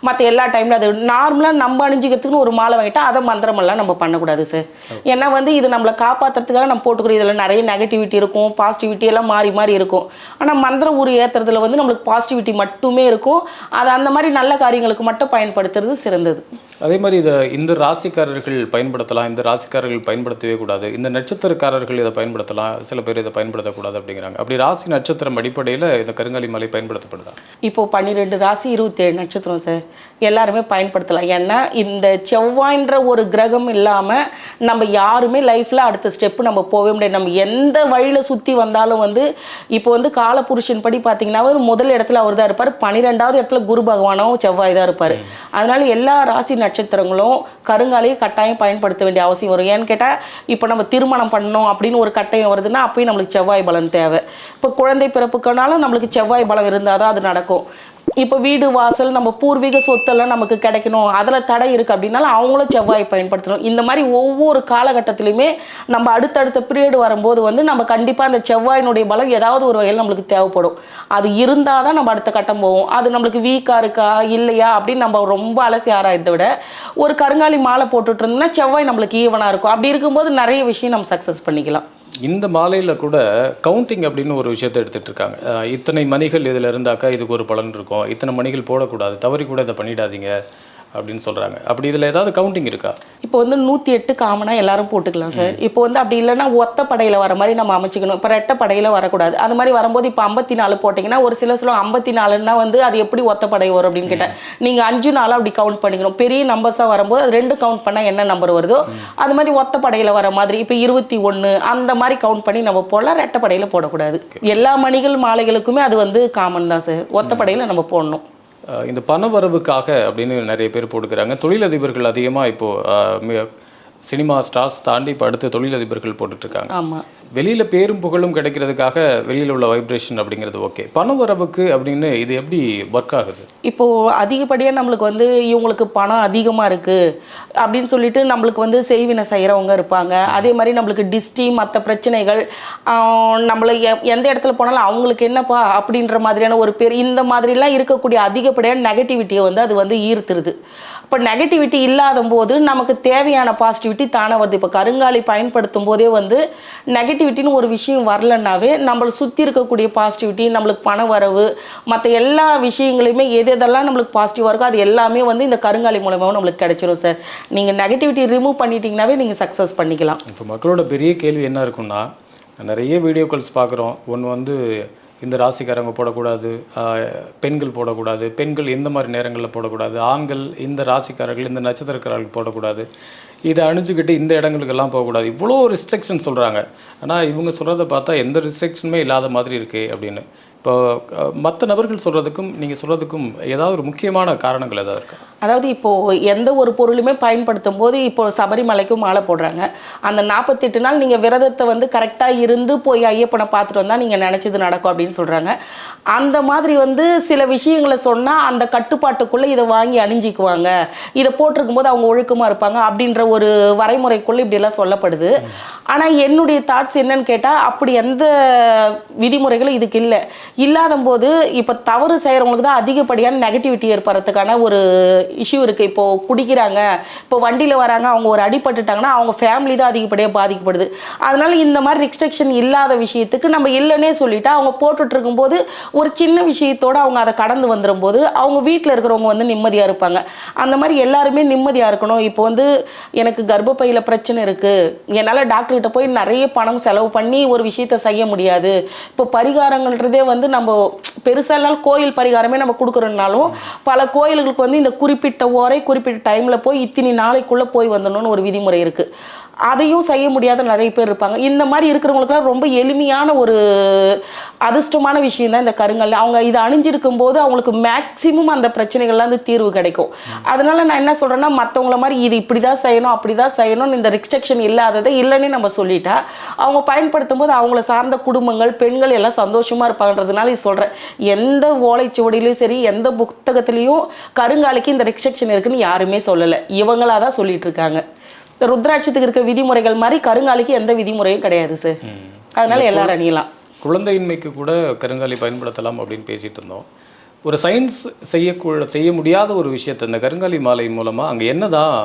S1: மற்ற எல்லா டைம்ல அது நார்மலாக நம்ம அணிஞ்சிக்கிறதுக்குன்னு ஒரு மாலை வாங்கிட்டா அதை மந்திரமெல்லாம் நம்ம பண்ணக்கூடாது சார். ஏன்னா வந்து இது நம்மளை காப்பாற்றுறதுக்காக நம்ம போட்டுக்கிறோம். இதில் நிறைய நெகட்டிவிட்டி இருக்கும், பாசிட்டிவிட்டி எல்லாம் மாறி மாறி இருக்கும். ஆனால் மந்திர உரு ஏற்றுறதுல வந்து நம்மளுக்கு பாசிட்டிவிட்டி மட்டுமே இருக்கும். அது அந்த மாதிரி நல்ல காரியங்களுக்கு மட்டும் பயன்படுத்துறது சிறந்தது.
S2: அதே மாதிரி இந்த ராசிக்காரர்கள் பயன்படுத்தலாம், இந்த ராசிக்காரர்கள் பயன்படுத்தவே கூடாது, இந்த நட்சத்திரக்காரர்கள் இதை பயன்படுத்தலாம், சில பேர் இதை பயன்படுத்தக்கூடாது அப்படிங்கிறாங்க. அப்படி ராசி நட்சத்திரம் அடிப்படையில் இந்த கருங்காலி மாலை பயன்படுத்தப்படுதா? இப்போ
S1: 12 ராசி 27 நட்சத்திரம் சார், எல்லாருமே பயன்படுத்தலாம். ஏன்னா இந்த செவ்வாய்ன்ற ஒரு கிரகம் இல்லாமல் நம்ம யாருமே லைஃப்பில் அடுத்த ஸ்டெப்பு நம்ம போகவே முடியாது. நம்ம எந்த வழியில் சுற்றி வந்தாலும் வந்து இப்போ வந்து காலபுருஷன் படி பார்த்தீங்கன்னா முதல் இடத்துல அவர் தான் இருப்பார், 12வது இடத்துல குரு பகவானும் செவ்வாய் தான் இருப்பார். அதனால எல்லா ராசி நட்சத்திரங்களும் கருங்காலியை கட்டாயம் பயன்படுத்த வேண்டிய அவசியம் வரும். ஏன்னு கேட்டால் இப்போ நம்ம திருமணம் பண்ணணும் அப்படின்னு ஒரு கட்டாயம் வருதுன்னா அப்பயும் நம்மளுக்கு செவ்வாய் பலன் தேவை. இப்போ குழந்தை பிறப்புக்குனாலும் நம்மளுக்கு செவ்வாய் பலம் இருந்தால் தான் அது நடக்கும். இப்போ வீடு வாசல் நம்ம பூர்வீக சொத்தெல்லாம் நமக்கு கிடைக்கணும், அதில் தடை இருக்குது அப்படின்னாலும் அவங்களும் செவ்வாய் பயன்படுத்தணும். இந்த மாதிரி ஒவ்வொரு காலகட்டத்திலையுமே நம்ம அடுத்தடுத்த பீரியட் வரும்போது வந்து நம்ம கண்டிப்பாக அந்த செவ்வாயினுடைய பலம் ஏதாவது ஒரு வகையில் நம்மளுக்கு தேவைப்படும். அது இருந்தால் தான் நம்ம அடுத்த கட்டம் போவோம். அது நம்மளுக்கு வீக்காக இருக்கா இல்லையா அப்படின்னு நம்ம ரொம்ப அலசி ஆராய்றதை விட ஒரு கருங்காலி மாலை போட்டுட்டு இருந்தோம்னா செவ்வாய் நம்மளுக்கு ஈவனாக இருக்கும். அப்படி இருக்கும்போது நிறைய விஷயம் நம்ம சக்ஸஸ் பண்ணிக்கலாம்.
S2: இந்த மாலையில் கூட கவுண்டிங் அப்படின்னு ஒரு விஷயத்தை எடுத்துகிட்டு இருக்காங்க. இத்தனை மணிகள் இதில் இருந்தாக்கா இதுக்கு ஒரு பலன் இருக்கும், இத்தனை மணிகள் போடக்கூடாது, தவறி கூட இதை பண்ணிடாதீங்க அப்படின்னு சொல்கிறாங்க. அப்படி இதில் ஏதாவது கவுண்டிங் இருக்கா? இப்போ
S1: வந்து 108 காமனாக எல்லாரும் போட்டுக்கலாம் சார். இப்போ வந்து அப்படி இல்லைன்னா ஒத்த படையில் வர மாதிரி நம்ம அமைச்சிக்கணும். இப்போ ரெட்டை படையில் வரக்கூடாது. அது மாதிரி வரும்போது இப்போ 54 போட்டிங்கன்னா ஒரு சில 54ன்னா வந்து அது எப்படி ஒத்த படை வரும் அப்படின்னு கேட்டேன். நீங்கள் 5 நாளாக அப்படி கவுண்ட் பண்ணிக்கணும். பெரிய நம்பர்ஸாக வரும்போது அது 2 கவுண்ட் பண்ணால் என்ன நம்பர் வருதோ அது மாதிரி ஒத்த படையில் வர மாதிரி இப்போ 21 அந்த மாதிரி கவுண்ட் பண்ணி நம்ம போடலாம். ரெட்டை படையில் போடக்கூடாது. எல்லா மணிகள் மாலைகளுக்குமே அது வந்து காமன் தான் சார். ஒத்த படையில் நம்ம போடணும்.
S2: இந்த பணவரவுக்காக அப்படின்னு நிறைய பேர் போட்டுக்கிறாங்க. தொழிலதிபர்கள் அதிகமாக இப்போது சினிமா ஸ்டார்ஸ் தாண்டி இப்போ அடுத்து தொழிலதிபர்கள் போட்டுட்ருக்காங்க.
S1: ஆமாம்,
S2: வெளியில் பேரும் புகழும் கிடைக்கிறதுக்காக வெளியில் உள்ள வைப்ரேஷன் அப்படிங்கிறது ஓகே. பணவரவுக்கு அப்படின்னு இது எப்படி ஒர்க் ஆகுது?
S1: இப்போது அதிகப்படியாக நம்மளுக்கு வந்து இவங்களுக்கு பணம் அதிகமாக இருக்குது அப்படின்னு சொல்லிட்டு நம்மளுக்கு வந்து செய்வினை செய்கிறவங்க இருப்பாங்க. அதே மாதிரி நம்மளுக்கு டிஸ்டி மற்ற பிரச்சனைகள் நம்மளை எந்த இடத்துல போனாலும் அவங்களுக்கு என்னப்பா அப்படின்ற மாதிரியான ஒரு பேர் இந்த மாதிரிலாம் இருக்கக்கூடிய அதிகப்படியான நெகட்டிவிட்டியை வந்து அது வந்து ஈர்த்துருது. இப்போ நெகட்டிவிட்டி இல்லாத போது நமக்கு தேவையான பாசிட்டிவிட்டி தானே வருது. இப்போ கருங்காலி பயன்படுத்தும் போதே வந்து நெகட்டிவிட்டின்னு ஒரு விஷயம் வரலன்னாவே நம்மளை சுற்றி இருக்கக்கூடிய பாசிட்டிவிட்டி நம்மளுக்கு பண வரவு மற்ற எல்லா விஷயங்களையுமே எதெல்லாம் நம்மளுக்கு பாசிட்டிவாக இருக்கோ அது எல்லாமே வந்து இந்த கருங்காலி மூலமாகவும் நம்மளுக்கு கிடைச்சிரும் சார். நீங்கள் நெகட்டிவிட்டி ரிமூவ் பண்ணிட்டீங்கன்னாவே நீங்கள் சக்ஸஸ் பண்ணிக்கலாம்.
S2: இப்போ மக்களோட பெரிய கேள்வி என்ன இருக்குன்னா, நிறைய வீடியோ கால்ஸ் பார்க்குறோம். ஒன்று வந்து இந்த ராசிக்காரங்க போடக்கூடாது, பெண்கள் போடக்கூடாது, பெண்கள் எந்த மாதிரி நேரங்களில் போடக்கூடாது, ஆண்கள் இந்த ராசிக்காரர்கள் இந்த நட்சத்திரக்காரர்கள் போடக்கூடாது, இதை அணிஞ்சுக்கிட்டு இந்த இடங்களுக்கெல்லாம் போகக்கூடாது, இவ்வளோ ரிஸ்ட்ரிக்ஷன் சொல்கிறாங்க. ஆனால் இவங்க சொல்கிறத பார்த்தா எந்த ரிஸ்ட்ரிக்ஷனுமே இல்லாத மாதிரி இருக்கே அப்படின்னு. இப்போ மற்ற நபர்கள் சொல்கிறதுக்கும் நீங்கள் சொல்கிறதுக்கும் ஏதாவது ஒரு முக்கியமான காரணங்கள் ஏதாவது இருக்கா?
S1: அதாவது இப்போது எந்த ஒரு பொருளுமே பயன்படுத்தும் போது இப்போ சபரிமலைக்கும் மாலை போடுறாங்க. அந்த 48 நாள் நீங்கள் விரதத்தை வந்து கரெக்டாக இருந்து போய் ஐயப்பனை பார்த்துட்டு வந்தால் நீங்கள் நினச்சது நடக்கும் அப்படின்னு சொல்கிறாங்க. அந்த மாதிரி வந்து சில விஷயங்களை சொன்னால் அந்த கட்டுப்பாட்டுக்குள்ளே இதை வாங்கி அணிஞ்சிக்குவாங்க, இதை போட்டிருக்கும் போது அவங்க ஒழுக்கமாக இருப்பாங்க அப்படின்ற ஒரு வரைமுறைக்குள்ளே இப்படியெல்லாம் சொல்லப்படுது. ஆனால் என்னுடைய தாட்ஸ் என்னன்னு கேட்டால் அப்படி எந்த விதிமுறைகளும் இதுக்கு இல்லை. இல்லாத போது இப்போ தவறு செய்கிறவங்களுக்கு தான் அதிகப்படியான நெகட்டிவிட்டி ஏற்படுறதுக்கான ஒரு இஷ்யூ இருக்குது. இப்போது குடிக்கிறாங்க, இப்போ வண்டியில் வராங்க, அவங்க ஒரு அடிபட்டுட்டாங்கன்னா அவங்க ஃபேமிலி தான் அதிகப்படியாக பாதிக்கப்படுது. அதனால் இந்த மாதிரி ரெஸ்ட்ரிக்ஷன் இல்லாத விஷயத்துக்கு நம்ம இல்லைன்னே சொல்லிவிட்டு அவங்க போட்டுட்டு இருக்கும்போது ஒரு சின்ன விஷயத்தோடு அவங்க அதை கடந்து வந்துடும் போது அவங்க வீட்டில் இருக்கிறவங்க வந்து நிம்மதியாக இருப்பாங்க. அந்த மாதிரி எல்லாருமே நிம்மதியாக இருக்கணும். இப்போ வந்து எனக்கு கர்ப்பப்பையில் பிரச்சனை இருக்குது, என்னால் டாக்டர்கிட்ட போய் நிறைய பணம் செலவு பண்ணி ஒரு விஷயத்தை செய்ய முடியாது. இப்போ பரிகாரங்கள்ன்றதே வந்து நம்ம பெருசாக கோயில் பரிகாரமே நம்ம கொடுக்குறோம்னாலும் பல கோயில்களுக்கு வந்து இந்த குறிப்பிட்ட குறிப்பிட்ட டைமில் போய் இத்தனை நாளைக்குள்ளே போய் வந்துடணும்னு ஒரு விதிமுறை இருக்குது. அதையும் செய்ய முடியாத நிறைய பேர் இருப்பாங்க. இந்த மாதிரி இருக்கிறவங்களுக்குலாம் ரொம்ப எளிமையான ஒரு அதிர்ஷ்டமான விஷயம் தான் இந்த கருங்கல். அவங்க இதை அணிஞ்சிருக்கும் போது அவங்களுக்கு மேக்சிமம் அந்த பிரச்சனைகள்லாம் வந்து தீர்வு கிடைக்கும். அதனால நான் என்ன சொல்கிறேன்னா, மற்றவங்கள மாதிரி இது இப்படி தான் செய்யணும் அப்படி தான் செய்யணும்னு இந்த ரெஸ்ட்ரிக்ஷன் இல்லாததை இல்லைன்னு நம்ம சொல்லிட்டா அவங்க பயன்படுத்தும் போது அவங்கள சார்ந்த குடும்பங்கள் பெண்கள் எல்லாம் சந்தோஷமாக இருப்பாங்கன்றதுனால இது சொல்கிறேன். எந்த ஓலைச்சுவடியிலையும் சரி எந்த புத்தகத்துலேயும் கருங்காலிக்கு இந்த ரெஸ்ட்ரிக்ஷன் இருக்குன்னு யாருமே சொல்லலை, இவங்களாக தான் சொல்லிட்டு இருக்காங்க. ருத்ராட்சத்துக்கு இருக்க விதிமுறைகள் மாதிரி கருங்காலிக்கு எந்த விதிமுறையும் கிடையாது சார். அதனால எல்லாரும் அணியலாம்.
S2: குழந்தையின்மைக்கு கூட கருங்காலி பயன்படுத்தலாம் அப்படின்னு பேசிட்டு இருந்தோம். ஒரு சயின்ஸ் செய்ய முடியாத ஒரு விஷயத்தை இந்த கருங்காலி மாலை மூலமாக அங்கே என்னதான்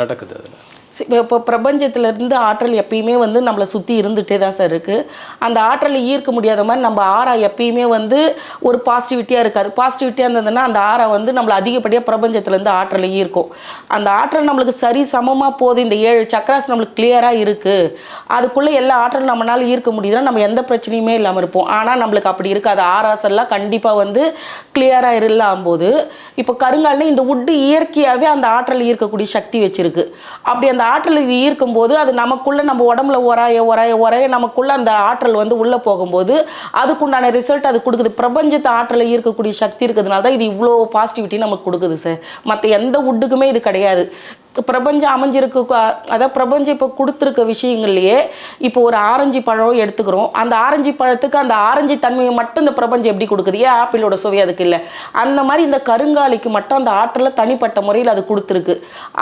S2: நடக்குது? அதில்
S1: இப்போ பிரபஞ்சத்திலேருந்து ஆற்றல் எப்பயுமே வந்து நம்மளை சுற்றி இருந்துகிட்டே தான் சார் இருக்குது. அந்த ஆற்றலை ஈர்க்க முடியாத மாதிரி நம்ம ஆறா எப்பயுமே வந்து ஒரு பாசிட்டிவிட்டியாக இருக்காது. பாசிட்டிவிட்டியாக இருந்ததுன்னா அந்த ஆறா வந்து நம்மளை அதிகப்படியாக பிரபஞ்சத்துலேருந்து ஆற்றலை ஈர்க்கும். அந்த ஆற்றல் நம்மளுக்கு சரி சமமாக போகுது, இந்த 7 சக்கராஸ் நம்மளுக்கு கிளியராக இருக்குது, அதுக்குள்ளே எல்லா ஆற்றலும் நம்மளால் ஈர்க்க முடியுதுன்னா நம்ம எந்த பிரச்சனையுமே இல்லாமல் இருப்போம். ஆனால் நம்மளுக்கு அப்படி இருக்காது. ஆராஸ் எல்லாம் கண்டிப்பாக வந்து கிளியராக இல்லாமல் போது இப்போ கருங்காலில் இந்த உட்டு இயற்கையாகவே அந்த ஆற்றல் ஈர்க்கக்கூடிய சக்தி வச்சுருக்கு. அப்படி அந்த ஆற்றல் இது ஈர்க்கும் போது அது நமக்குள்ள நம்ம உடம்புல உரைய நமக்குள்ள அந்த ஆற்றல் வந்து உள்ள போகும்போது அதுக்குண்டான ரிசல்ட் அது கொடுக்குது. பிரபஞ்சத்தை ஆற்றலை ஈர்க்கக்கூடிய சக்தி இருக்கிறதுனால தான் இது இவ்வளோ பாசிட்டிவிட்டி நமக்கு கொடுக்குது சார். மற்ற எந்த உட்டுக்குமே இது கிடையாது. பிரபஞ்சம் அமைஞ்சிருக்கு, அதாவது பிரபஞ்சம் இப்போ கொடுத்துருக்க விஷயங்கள்லையே இப்போ ஒரு ஆரஞ்சு பழம் எடுத்துக்கிறோம். அந்த ஆரஞ்சு பழத்துக்கு அந்த ஆரஞ்சு தன்மையை மட்டும் இந்த பிரபஞ்சம் எப்படி கொடுக்குது? ஏன் ஆப்பிளோட சுவை அதுக்கு இல்லை? அந்த மாதிரி இந்த கருங்காலிக்கு மட்டும் அந்த ஆற்றலை தனிப்பட்ட முறையில் அது கொடுத்துருக்கு.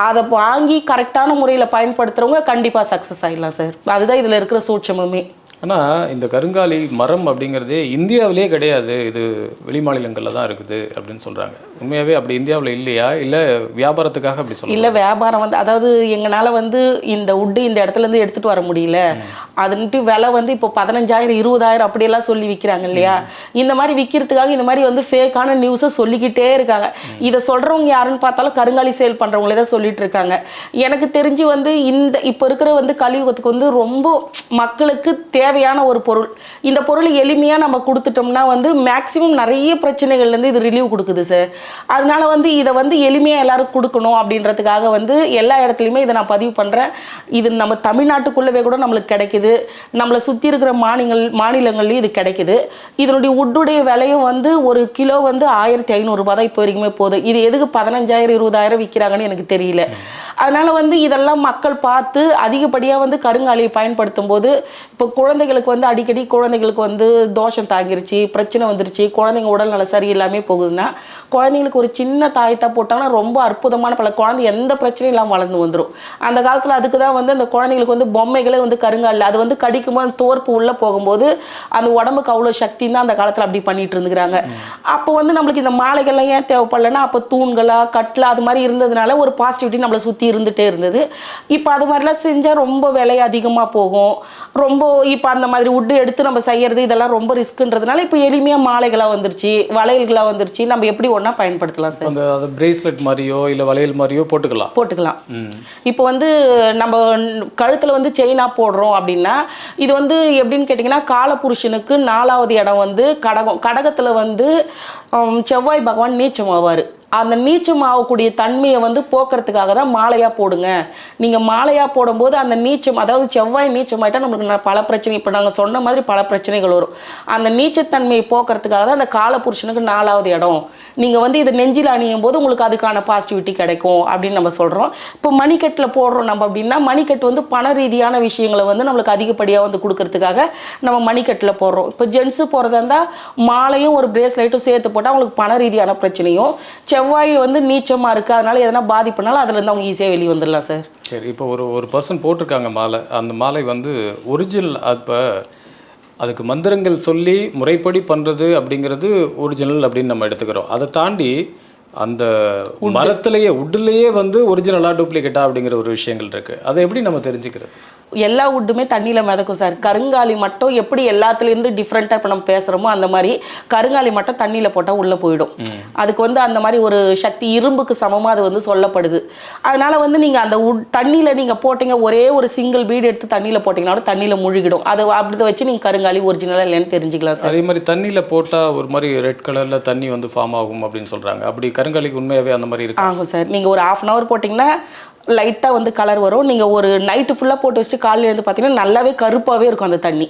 S1: அதை வாங்கி கரெக்டான முறையில் பயன்படுத்துகிறவங்க கண்டிப்பாக சக்ஸஸ் ஆகிடலாம் சார். அதுதான் இதில் இருக்கிற சூட்சமுமே.
S2: ஆனால் இந்த கருங்காலி மரம் அப்படிங்கிறதே இந்தியாவிலே கிடையாது, இது வெளி மாநிலங்களில் தான் இருக்குது அப்படின்னு சொல்கிறாங்க. உண்மையாகவே அப்படி இந்தியாவில் இல்லையா, இல்லை வியாபாரத்துக்காக அப்படி சொல்ல?
S1: இல்லை, வியாபாரம் வந்து அதாவது எங்களால் வந்து இந்த உட்டு இந்த இடத்துலேருந்து எடுத்துகிட்டு வர முடியல, அதுன்ட்டு விலை வந்து இப்போ 15,000 20,000 அப்படியெல்லாம் சொல்லி விற்கிறாங்க இல்லையா? இந்த மாதிரி விற்கிறதுக்காக இந்த மாதிரி வந்து ஃபேக்கான நியூஸை சொல்லிக்கிட்டே இருக்காங்க. இதை சொல்கிறவங்க யாருன்னு பார்த்தாலும் கருங்காலி சேல் பண்ணுறவங்களே தான் சொல்லிட்டு இருக்காங்க. எனக்கு தெரிஞ்சு வந்து இந்த இப்போ இருக்கிற வந்து கலியுகத்துக்கு வந்து ரொம்ப மக்களுக்கு தேவையான ஒரு பொருள். இந்த பொருள் எளிமையாக நம்ம கொடுத்துட்டோம்னா வந்து மேக்சிமம் நிறைய பிரச்சனைகள்லேருந்து இது ரிலீவ் கொடுக்குது சார். அதனால வந்து இதை வந்து எளிமையாக எல்லாரும் கொடுக்கணும் அப்படின்றதுக்காக வந்து எல்லா இடத்துலையுமே இதை நான் பதிவு பண்ணுறேன். இது நம்ம தமிழ்நாட்டுக்குள்ளவே கூட நம்மளுக்கு கிடைக்குது, நம்மளை சுற்றி இருக்கிற மாநிலங்கள்லையும் இது கிடைக்குது. இதனுடைய உட்டுடைய விலையும் வந்து ஒரு கிலோ வந்து 1,500 ரூபாய் தான் இப்போ வரைக்குமே போகுது. இது எதுக்கு 15,000 20,000 விற்கிறாங்கன்னு எனக்கு தெரியல. அதனால வந்து இதெல்லாம் மக்கள் பார்த்து அதிகப்படியாக வந்து கருங்காலியை பயன்படுத்தும் போது இப்போ குழந்தைகளுக்கு வந்து அடிக்கடி குழந்தைகளுக்கு வந்து தோஷம் தாங்கிருச்சு, பிரச்சனை வந்துருச்சு, குழந்தைங்க உடல் நல சரியில்லாமே போகுதுன்னா குழந்தைங்களுக்கு ஒரு சின்ன தாயத்தா போட்டாங்கன்னா ரொம்ப அற்புதமான பல குழந்தை எந்த பிரச்சனையும் இல்லாமல் வளர்ந்து வந்துடும். அந்த காலத்தில் அதுக்கு தான் வந்து அந்த குழந்தைங்களுக்கு வந்து பொம்மைகளே வந்து கருங்காலில் அது வந்து கடிக்கும்போது தோற்பு உள்ளே போகும்போது அந்த உடம்புக்கு அவ்வளோ சக்தின்னு தான் அந்த காலத்தில் அப்படி பண்ணிட்டு இருந்துக்கிறாங்க. அப்போ வந்து நம்மளுக்கு இந்த மாலைகள்லாம் ஏன் தேவைப்படலைன்னா அப்போ தூண்களா கட்டில் அது மாதிரி இருந்ததுனால ஒரு பாசிட்டிவிட்டி நம்மளை சுற்றி இருந்துகிட்டே இருந்தது. இப்போ அது மாதிரிலாம் செஞ்சால் ரொம்ப விலை அதிகமாக போகும். ரொம்ப இப்போ அந்த மாதிரி உட்டு எடுத்து நம்ம செய்யறது இதெல்லாம் ரொம்ப ரிஸ்க்குன்றதுனால இப்போ எளிமையாக மாலைகளாக வந்துருச்சு, வளையல்களாக வந்துருச்சு. நம்ம எப்படி ஒன்றா பயன்படுத்தலாம் சார்.
S2: அந்த பிரேஸ்லெட் மாதிரியோ இல்லை வளையல் மாதிரியோ போட்டுக்கலாம்.
S1: இப்போ வந்து நம்ம கழுத்தில் வந்து செயினாக போடுறோம் அப்படின்னா இது வந்து எப்படின்னு கேட்டிங்கன்னா காலபுருஷனுக்கு 4வது இடம் வந்து கடகம். கடகத்தில் வந்து செவ்வாய் பகவான் நீச்சமாவார். அந்த நீச்சம் ஆகக்கூடிய தன்மையை வந்து போக்குறதுக்காக தான் மாலையாக போடுங்க. நீங்கள் மாலையாக போடும்போது அந்த நீச்சம், அதாவது செவ்வாய் நீச்சம் ஆகிட்டா நம்மளுக்கு பல பிரச்சனை, இப்போ நாங்கள் சொன்ன மாதிரி பல பிரச்சனைகள் வரும். அந்த நீச்சத்தன்மையை போக்குறதுக்காக தான் அந்த காலபுருஷனுக்கு 4வது இடம். நீங்கள் வந்து இதை நெஞ்சில் அணியும் போது உங்களுக்கு அதுக்கான பாசிட்டிவிட்டி கிடைக்கும் அப்படின்னு நம்ம சொல்கிறோம். இப்போ மணிக்கட்டில் போடுறோம் நம்ம அப்படின்னா, மணிக்கட்டு வந்து பண ரீதியான விஷயங்களை வந்து நம்மளுக்கு அதிகப்படியாக வந்து கொடுக்கறதுக்காக நம்ம மணிக்கட்டில் போடுறோம். இப்போ ஜென்ஸு போகிறதா இருந்தால் மாலையும் ஒரு பிரேஸ்லைட்டும் சேர்த்து போட்டால் அவங்களுக்கு பண ரீதியான பிரச்சனையும், செவ்வாய் வந்து நீச்சமாக இருக்குது அதனால் எதனா பாதிப்புனாலும் அதுலேருந்து அவங்க ஈஸியாக வெளியே வந்துடலாம் சார்.
S2: சரி, இப்போ ஒரு பர்சன் போட்டிருக்காங்க மாலை, அந்த மாலை வந்து ஒரிஜினல், அப்போ அதுக்கு மந்திரங்கள் சொல்லி முறைப்படி பண்ணுறது அப்படிங்கிறது ஒரிஜினல் அப்படின்னு நம்ம எடுத்துக்கிறோம். அதை தாண்டி அந்த மரத்துலேயே உட்டுலேயே வந்து ஒரிஜினலாக டூப்ளிகேட்டா அப்படிங்கிற ஒரு விஷயங்கள் இருக்குது. அதை எப்படி நம்ம தெரிஞ்சுக்கிறது?
S1: எல்லா வுட்டுமே தண்ணியில் மிதக்கும் சார். கருங்காலி மட்டும் எப்படி எல்லாத்துலேருந்து டிஃப்ரெண்ட்டாக இப்போ நம்ம பேசுகிறோமோ அந்த மாதிரி கருங்காலி மட்டும் தண்ணியில் போட்டால் உள்ளே போயிடும். அதுக்கு வந்து அந்த மாதிரி ஒரு சக்தி, இரும்புக்கு சமமாக அது வந்து சொல்லப்படுது. அதனால் வந்து நீங்கள் அந்த தண்ணியில் நீங்கள் போட்டிங்க, ஒரே ஒரு சிங்கிள் பீடு எடுத்து தண்ணியில் போட்டிங்கனாலும் தண்ணியில் முழுகிடும். அது அப்படி வச்சு நீங்கள் கருங்காலி ஒரிஜினலாக இல்லைன்னு தெரிஞ்சுக்கலாம் சார்.
S2: அதே மாதிரி தண்ணியில் போட்டால் ஒரு மாதிரி ரெட் கலரில் தண்ணி வந்து ஃபார்ம் ஆகும் அப்படின்னு சொல்கிறாங்க. அப்படி கருங்காலிக்கு உண்மையாகவே அந்த மாதிரி இருக்கு?
S1: ஆகும் சார். நீங்கள் ஒரு 1/2 hour போட்டிங்கன்னா லைட்டாக வந்து கலர் வரும். நீங்கள் ஒரு நைட்டு ஃபுல்லாக போட்டு வச்சுட்டு காலையில் இருந்து பார்த்தீங்கன்னா நல்லாவே கருப்பாகவே இருக்கும் அந்த தண்ணி.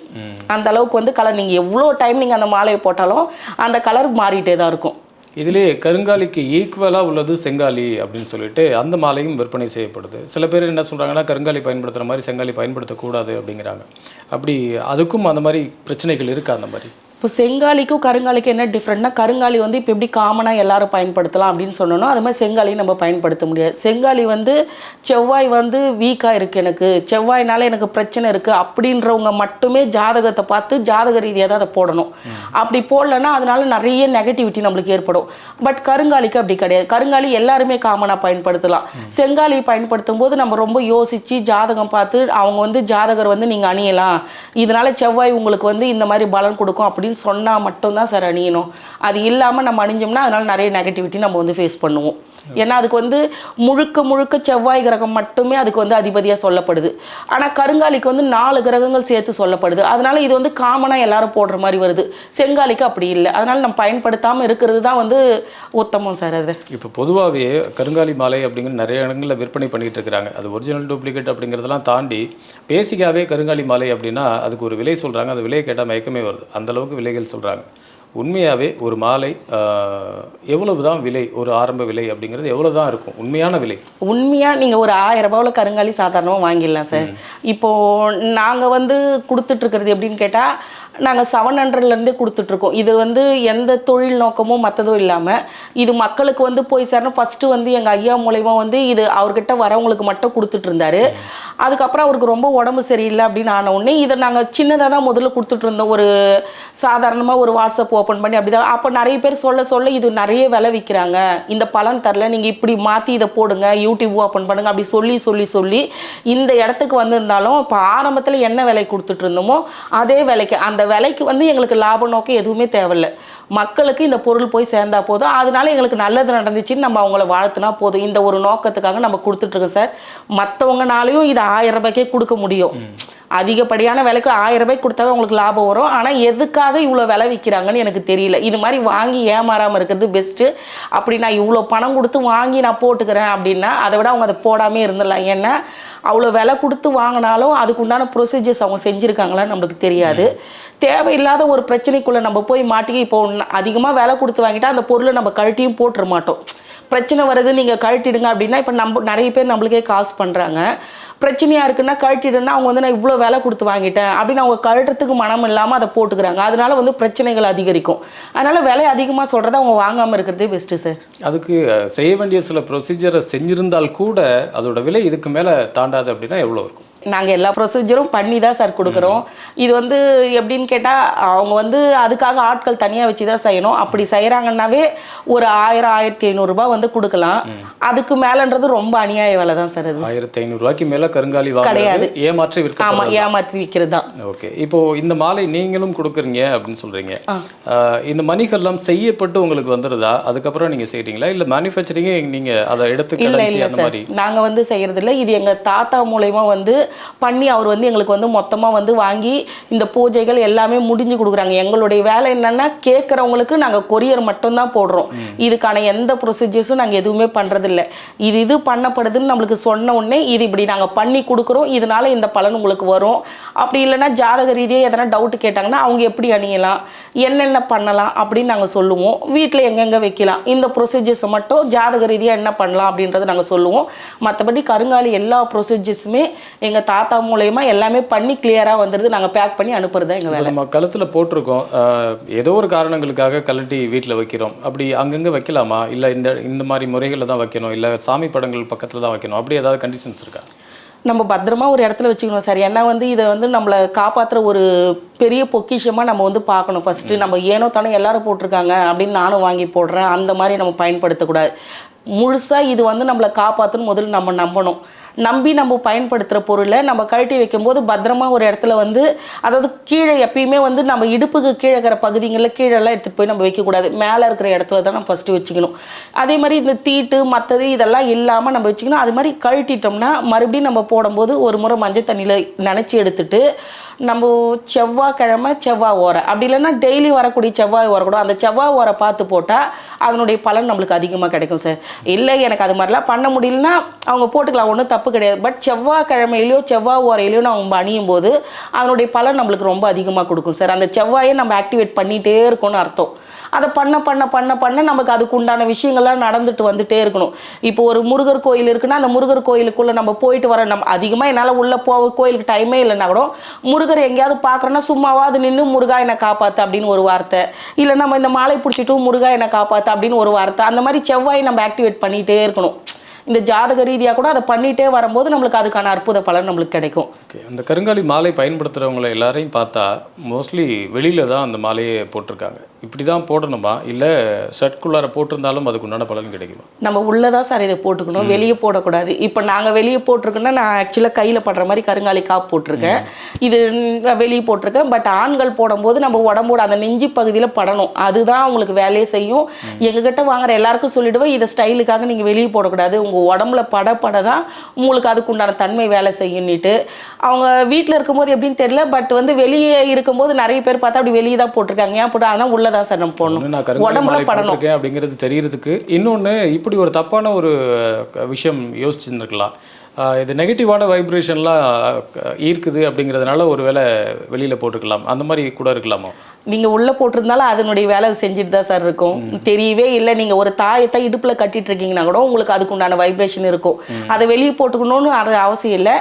S1: அந்த அளவுக்கு வந்து கலர், நீங்கள் எவ்வளோ டைம் நீங்கள் அந்த மாலையை போட்டாலும் அந்த கலர் மாறிட்டே தான் இருக்கும்.
S2: இதிலே கருங்காலிக்கு ஈக்குவலாக உள்ளது செங்காலி அப்படின்னு சொல்லிட்டு அந்த மாலையும் விற்பனை செய்யப்படுது. சில பேர் என்ன சொல்கிறாங்கன்னா, கருங்காலி பயன்படுத்துகிற மாதிரி செங்காலி பயன்படுத்தக்கூடாது அப்படிங்கிறாங்க. அப்படி அதுக்கும் அந்த மாதிரி பிரச்சனைகள் இருக்கா? அந்த மாதிரி
S1: இப்போ செங்காலிக்கும் கருங்காலிக்கும் என்ன டிஃப்ரெண்ட்னா, கருங்காலி வந்து இப்போ எப்படி காமனாக எல்லாரும் பயன்படுத்தலாம் அப்படின்னு சொன்னோன்னா, அது மாதிரி செங்காலியும் நம்ம பயன்படுத்த முடியாது. செங்காலி வந்து செவ்வாய் வந்து வீக்காக இருக்குது, எனக்கு செவ்வாய்னால எனக்கு பிரச்சனை இருக்குது அப்படின்றவங்க மட்டுமே ஜாதகத்தை பார்த்து ஜாதக ரீதியாக தான் அதை போடணும். அப்படி போடலைன்னா அதனால நிறைய நெகட்டிவிட்டி நம்மளுக்கு ஏற்படும். பட் கருங்காலிக்கு அப்படி கிடையாது. கருங்காலி எல்லாருமே காமனாக பயன்படுத்தலாம். செங்காலி பயன்படுத்தும் போது நம்ம ரொம்ப யோசித்து ஜாதகம் பார்த்து அவங்க வந்து ஜாதகர் வந்து நீங்கள் அணியலாம், இதனால செவ்வாய் உங்களுக்கு வந்து இந்த மாதிரி பலன் கொடுக்கும் அப்படின்னு சொன்னால் மட்டும்தான் சார் அணியணும். அது இல்லாமல் நம்ம அணிஞ்சோம்னா அதனால நிறைய நெகட்டிவிட்டி நம்ம வந்து ஃபேஸ் பண்ணுவோம். ஏன்னா அதுக்கு வந்து முழுக்க செவ்வாய் கிரகம் மட்டுமே அதுக்கு வந்து அதிபதியாக சொல்லப்படுது. ஆனால் கருங்காலிக்கு வந்து 4 கிரகங்கள் சேர்த்து சொல்லப்படுது. அதனால இது வந்து காமனாக எல்லாரும் போடுற மாதிரி வருது. செங்காலிக்கு அப்படி இல்லை. அதனால நம்ம பயன்படுத்தாமல் இருக்கிறது தான் வந்து உத்தமம் சார். அது
S2: இப்போ பொதுவாகவே கருங்காலி மாலை அப்படிங்கிற நிறைய இடங்களில் விற்பனை பண்ணிகிட்டு இருக்கிறாங்க. அது ஒரிஜினல் டூப்ளிகேட் அப்படிங்கிறதெல்லாம் தாண்டி பேசிக்காகவே கருங்காலி மாலை அப்படின்னா அதுக்கு ஒரு விலை சொல்கிறாங்க. அந்த விலையை கேட்டால் மயக்கமே வருது, அந்தளவுக்கு விலைகள் சொல்கிறாங்க. உண்மையாகவே ஒரு மாலை எவ்வளவு தான் விலை, ஒரு ஆரம்ப விலை அப்படிங்கிறது எவ்வளோ தான் இருக்கும் உண்மையான விலை?
S1: உண்மையாக நீங்கள் ஒரு 1000 ரூபாவில் கருங்காலி சாதாரணமாக வாங்கிடலாம் சார். இப்போது நாங்கள் வந்து கொடுத்துட்ருக்கிறது எப்படின்னு கேட்டால், நாங்கள் 700லேருந்தே கொடுத்துட்ருக்கோம். இது வந்து எந்த தொழில் நோக்கமும் மற்றதும் இல்லாமல் இது மக்களுக்கு வந்து போய் சேரணும். ஃபஸ்ட்டு வந்து எங்கள் ஐயா மூலயமா வந்து இது அவர்கிட்ட வரவங்களுக்கு மட்டும் கொடுத்துட்டு இருந்தாரு. அதுக்கப்புறம் அவருக்கு ரொம்ப உடம்பு சரியில்லை அப்படின்னு ஆன உடனே இதை நாங்கள் சின்னதாக தான் முதல்ல கொடுத்துட்டு இருந்தோம். ஒரு சாதாரணமாக ஒரு வாட்ஸ்அப் ஓப்பன் பண்ணி அப்படி தான். அப்போ நிறைய பேர் சொல்ல இது நிறைய விலை விற்கிறாங்க, இந்த பலன் தரல, நீங்கள் இப்படி மாற்றி இதை போடுங்க, யூடியூப் ஓப்பன் பண்ணுங்க அப்படி சொல்லி இந்த இடத்துக்கு வந்திருந்தாலும் இப்போ ஆரம்பத்தில் என்ன விலை கொடுத்துட்டு இருந்தோமோ அதே விலைக்கு, அந்த விலைக்கு வந்து எங்களுக்கு லாப நோக்கம் எதுவுமே தேவையில்லை. மக்களுக்கு இந்த பொருள் போய் சேர்ந்தா போதும், அதனால எங்களுக்கு நல்லது நடந்துச்சுன்னு நம்ம அவங்கள வாழ்த்துனா போதும். இந்த ஒரு நோக்கத்துக்காக நம்ம கொடுத்துட்ருக்கோம் சார். மற்றவங்கனாலையும் இது 1000 ரூபாய்க்கே கொடுக்க முடியும். அதிகப்படியான விலைக்கு 1000 ரூபாய்க்கு கொடுத்தாவே உங்களுக்கு லாபம் வரும். ஆனால் எதுக்காக இவ்வளோ விலை விற்கிறாங்கன்னு எனக்கு தெரியல. இது மாதிரி வாங்கி ஏமாறாமல் இருக்கிறது பெஸ்ட்டு. அப்படி நான் இவ்வளோ பணம் கொடுத்து வாங்கி நான் போட்டுக்கிறேன் அப்படின்னா அதை விட அவங்க அதை போடாமே இருந்துடலாம். ஏன்னா அவ்வளோ விலை கொடுத்து வாங்கினாலும் அதுக்கு உண்டான ப்ரொசீஜர்ஸ் அவங்க செஞ்சுருக்காங்களான்னு நம்மளுக்கு தெரியாது. தேவையில்லாத ஒரு பிரச்சனைக்குள்ளே நம்ம போய் மாட்டிக்க. இப்போ அதிகமாக விலை கொடுத்து வாங்கிட்டா அந்த பொருளை நம்ம கழட்டியும் போட்டுற மாட்டோம். பிரச்சனை வருது நீங்கள் கழட்டிடுங்க அப்படின்னா இப்போ நம்ம நிறைய பேர் நம்மளுக்கே கால்ஸ் பண்ணுறாங்க. பிரச்சனையாக இருக்குன்னா கழட்டிடுன்னா அவங்க வந்து நான் இவ்வளோ விலை கொடுத்து வாங்கிட்டேன் அப்படின்னு அவங்க கழட்டுறதுக்கு மனம் இல்லாமல் அதை போட்டுக்கிறாங்க. அதனால வந்து பிரச்சனைகள் அதிகரிக்கும். அதனால் விலை அதிகமாக சொல்கிறத அவங்க வாங்காமல் இருக்கிறதே பெஸ்ட்டு சார்.
S2: அதுக்கு செய்ய வேண்டிய சில ப்ரொசீஜரை செஞ்சிருந்தால் கூட அதோட விலை இதுக்கு மேலே தாண்டாது அப்படின்னா எவ்வளோ இருக்கும்?
S1: நாங்கள் எல்லா ப்ரொசீஜரும் பண்ணி தான் சார் கொடுக்குறோம். இது வந்து எப்படின்னு கேட்டால் அவங்க வந்து அதுக்காக ஆட்கள் தனியாக வச்சு தான் செய்யணும். அப்படி செய்கிறாங்கன்னாவே ஒரு 1000-1500 ரூபாய் வந்து கொடுக்கலாம். அதுக்கு மேலேன்றது ரொம்ப அநியாய விலை தான் சார். அது
S2: 1500 ரூபாய்க்கு மேலே கருங்காலி
S1: கிடையாது,
S2: ஏமாற்றி விற்க.
S1: ஆமாம், ஏமாற்றி விற்கிறது தான்.
S2: ஓகே, இப்போ இந்த மாலை நீங்களும் கொடுக்குறீங்க அப்படின்னு சொல்கிறீங்க. இந்த மணிகள்லாம் செய்யப்பட்டு உங்களுக்கு வந்துடுதா? அதுக்கப்புறம் நீங்கள் செய்கிறீங்களா இல்லை மேனுஃபேக்சரிங்கே நீங்கள் அதை எடுத்து?
S1: இல்லை சார், நாங்கள் வந்து செய்கிறதில்ல. இது எங்கள் தாத்தா மூலயமா வந்து பண்ணி அவர் வந்து எங்களுக்கு வந்து மொத்தமாக வந்து வாங்கி இந்த பூஜைகள் எல்லாமே முடிஞ்சு கொடுக்குறாங்க. எங்களுடைய வேலை என்னென்னா கேட்குறவங்களுக்கு நாங்கள் கொரியர் மட்டும்தான் போடுறோம். இதுக்கான எந்த ப்ரொசீஜர்ஸும் நாங்கள் எதுவுமே பண்ணுறதில்ல. இது பண்ணப்படுதுன்னு நம்மளுக்கு சொன்ன உடனே இது இப்படி நாங்கள் பண்ணி கொடுக்குறோம், இதனால இந்த பலன் உங்களுக்கு வரும். அப்படி இல்லைன்னா ஜாதக ரீதியாக எதனா டவுட் கேட்டாங்கன்னா அவங்க எப்படி அணியலாம், என்னென்ன பண்ணலாம் அப்படின்னு நாங்கள் சொல்லுவோம். வீட்டில் எங்கெங்கே வைக்கலாம், இந்த ப்ரொசீஜர்ஸை மட்டும் ஜாதக ரீதியாக என்ன பண்ணலாம் அப்படின்றத நாங்கள் சொல்லுவோம். மற்றபடி கருங்காலி எல்லா ப்ரொசீஜர்ஸுமே எங்கள் தாத்தா மூலயமா எல்லாமே பண்ணி கிளியராக வந்துடுது. நாங்கள் பேக் பண்ணி அனுப்புறது தான் எங்கள் வேலை.
S2: நம்ம கழுத்தில் போட்டிருக்கோம், ஏதோ ஒரு காரணங்களுக்காக கழட்டி வீட்டில் வைக்கிறோம். அப்படி அங்கங்கே வைக்கலாமா, இல்லை இந்த மாதிரி முறைகளில் தான் வைக்கணும், இல்லை சாமி படங்கள் பக்கத்தில் தான் வைக்கணும், அப்படி ஏதாவது கண்டிஷன்ஸ் இருக்கா?
S1: நம்ம பத்திரமா ஒரு இடத்துல வச்சுக்கணும் சார். ஏன்னா வந்து இதை வந்து நம்மளை காப்பாற்றுற ஒரு பெரிய பொக்கிஷமாக நம்ம வந்து பார்க்கணும். ஃபஸ்ட்டு நம்ம ஏனோ தானே எல்லாரும் போட்டிருக்காங்க அப்படின்னு நானும் வாங்கி போடுறேன் அந்த மாதிரி நம்ம பயன்படுத்தக்கூடாது. முழுசாக இது வந்து நம்மளை காப்பாற்றணும் முதல்ல நம்ம நம்பணும். நம்பி நம்ம பயன்படுத்துகிற பொருளை நம்ம கழட்டி வைக்கும்போது பத்திரமா ஒரு இடத்துல வந்து, அதாவது கீழே எப்பயுமே வந்து நம்ம இடுப்புக்கு கீழே இருக்கிற பகுதிகளில் கீழெல்லாம் எடுத்துகிட்டு போய் நம்ம வைக்கக்கூடாது. மேலே இருக்கிற இடத்துல தான் நம்ம ஃபஸ்ட்டு வச்சுக்கணும். அதே மாதிரி இந்த தீட்டு மற்றது இதெல்லாம் இல்லாமல் நம்ம வச்சுக்கணும். அது மாதிரி கழட்டிட்டோம்னா மறுபடியும் நம்ம போடும்போது ஒரு முறை மஞ்சள் தண்ணியில் நனைச்சி எடுத்துட்டு நம்ம செவ்வாய்க்கிழமை செவ்வாய் ஓரை, அப்படி இல்லைன்னா டெய்லி வரக்கூடிய செவ்வாய் ஓரை கூட அந்த செவ்வாய் ஓரை பார்த்து போட்டால் அதனுடைய பலன் நம்மளுக்கு அதிகமாக கிடைக்கும் சார். இல்லை எனக்கு அது மாதிரிலாம் பண்ண முடியலன்னா அவங்க போட்டுக்கலாம், ஒன்றும் தப்பு கிடையாது. பட் செவ்வாய்க்கிழமையிலையோ செவ்வாய் ஓரையிலையோ நம்ம அணியும் போது அதனுடைய பலன் நம்மளுக்கு ரொம்ப அதிகமாக கொடுக்கும் சார். அந்த செவ்வாயை நம்ம ஆக்டிவேட் பண்ணிகிட்டே இருக்கணும்னு அர்த்தம். அதை பண்ண பண்ண பண்ண பண்ண நமக்கு அதுக்கு உண்டான விஷயங்கள்லாம் நடந்துட்டு வந்துட்டே இருக்கணும். இப்போ ஒரு முருகர் கோயில் இருக்குன்னா அந்த முருகர் கோயிலுக்குள்ளே நம்ம போயிட்டு வர, நம்ம அதிகமாக என்னால் உள்ளே கோயிலுக்கு டைமே இல்லைன்னா கூட முருகர் எங்கேயாவது பார்க்குறோன்னா சும்மாவாது நின்று முருகா என்னை காப்பாற்று அப்படின்னு ஒரு வார்த்தை, இல்லை நம்ம இந்த மாலை பிடிச்சிட்டும் முருகா என்னை காப்பாற்று அப்படின்னு ஒரு வார்த்தை, அந்த மாதிரி செவ்வாயை நம்ம ஆக்டிவேட் பண்ணிகிட்டே இருக்கணும். இந்த ஜாதக ரீதியாக கூட அதை பண்ணிகிட்டே வரும்போது நம்மளுக்கு அதுக்கான அற்புத பலன் நம்மளுக்கு கிடைக்கும்.
S2: ஓகே, அந்த கருங்காலி மாலை பயன்படுத்துகிறவங்கள எல்லாரையும் பார்த்தா மோஸ்ட்லி வெளியில் தான் அந்த மாலையை போட்டிருக்காங்க. இப்படி தான் போடணுமா, இல்லை ஷர்ட்குள்ளார போட்டிருந்தாலும் அதுக்கு உண்டான பலன் கிடைக்குமா?
S1: நம்ம உள்ளே தான் சார் இதை போட்டுக்கணும், வெளியே போடக்கூடாது. இப்போ நாங்கள் வெளியே போட்டிருக்கோன்னா நான் ஆக்சுவலாக கையில் படுற மாதிரி கருங்காலி காப்பு போட்டிருக்கேன், இது வெளியே போட்டிருக்கேன். பட் ஆண்கள் போடும்போது நம்ம உடம்போட அந்த நெஞ்சு பகுதியில் படணும், அதுதான் அவங்களுக்கு வேலையை செய்யும். எங்ககிட்ட வாங்குற எல்லாருக்கும் சொல்லிவிடுவேன், இதை ஸ்டைலுக்காக நீங்கள் வெளியே போடக்கூடாது, உங்கள் உடம்புல பட தான் உங்களுக்கு அதுக்கு உண்டான தன்மை வேலை செய்யும்னுட்டு. அவங்க வீட்டில் இருக்கும்போது எப்படின்னு தெரியல, பட் வந்து வெளியே இருக்கும்போது நிறைய பேர் பார்த்தா அப்படி வெளியே தான் போட்டிருக்காங்க. ஏன் போட்டா அதான் உள்ளே தான் சார் நம்ம போடணும், உடம்புல படணும்
S2: அப்படிங்கிறது தெரியறதுக்கு. இன்னொன்று, இப்படி ஒரு தப்பான ஒரு விஷயம் யோசிச்சுருந்துருக்கலாம், இது நெகட்டிவான வைப்ரேஷன்லாம் ஈர்க்குது அப்படிங்கிறதுனால ஒரு வேளை வெளியில் போட்டுக்கலாம், அந்த மாதிரி கூட இருக்கலாமா?
S1: நீங்கள் உள்ளே போட்டிருந்தாலும் அதனுடைய வேலை செஞ்சுட்டு தான் சார் இருக்கும். தெரியவே இல்லை, நீங்கள் ஒரு தாயத்தை இடுப்பில் கட்டிட்டு இருக்கீங்கன்னா கூட உங்களுக்கு அதுக்கு உண்டான வைப்ரேஷன் இருக்கும். அதை வெளியே போட்டுக்கணும்னு அது அவசியம் இல்லை.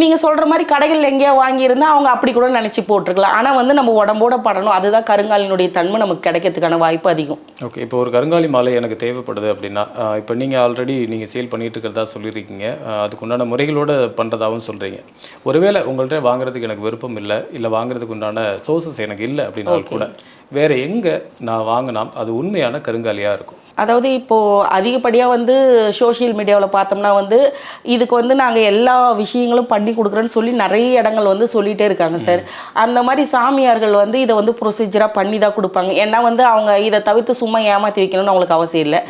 S1: நீங்கள் சொல்கிற மாதிரி கடைகள் எங்கேயா வாங்கியிருந்தால் அவங்க அப்படி கூட நினச்சி போட்டிருக்கலாம். ஆனால் வந்து நம்ம உடம்போட படணும், அதுதான் கருங்காலினுடைய தன்மை நமக்கு கிடைக்கிறதுக்கான வாய்ப்பு அதிகம்.
S2: ஓகே, இப்போ ஒரு கருங்காலி மாலை எனக்கு தேவைப்படுது அப்படின்னா, இப்போ நீங்கள் ஆல்ரெடி நீங்கள் சேல் பண்ணிட்டு இருக்கிறதா சொல்லியிருக்கீங்க, அதுக்கு உண்டான முறைகளோடு பண்ணுறதாகவும் சொல்கிறீங்க. ஒருவேளை உங்கள்கிட்ட வாங்குறதுக்கு எனக்கு விருப்பம் இல்லை, இல்லை வாங்குறதுக்கு உண்டான சோர்சஸ் எனக்கு இல்லை அப்படின்னா கூட வேறு எங்கே நான் வாங்கினா அது உண்மையான கருங்காலியாக இருக்கும்?
S1: அதாவது இப்போது அதிகப்படியாக வந்து சோஷியல் மீடியாவில் பார்த்தோம்னா வந்து இதுக்கு வந்து நாங்கள் எல்லா விஷயங்களும் பண்ணி கொடுக்குறோன்னு சொல்லி நிறைய இடங்கள் வந்து சொல்லிகிட்டே இருக்காங்க சார். அந்த மாதிரி சாமியார்கள் வந்து இதை வந்து ப்ரொசீஜராக பண்ணி தான் கொடுப்பாங்க. ஏன்னா வந்து அவங்க இதை தவிர்த்து சும்மா ஏமாற்றி வைக்கணும்னு அவங்களுக்கு அவசியம் இல்லை.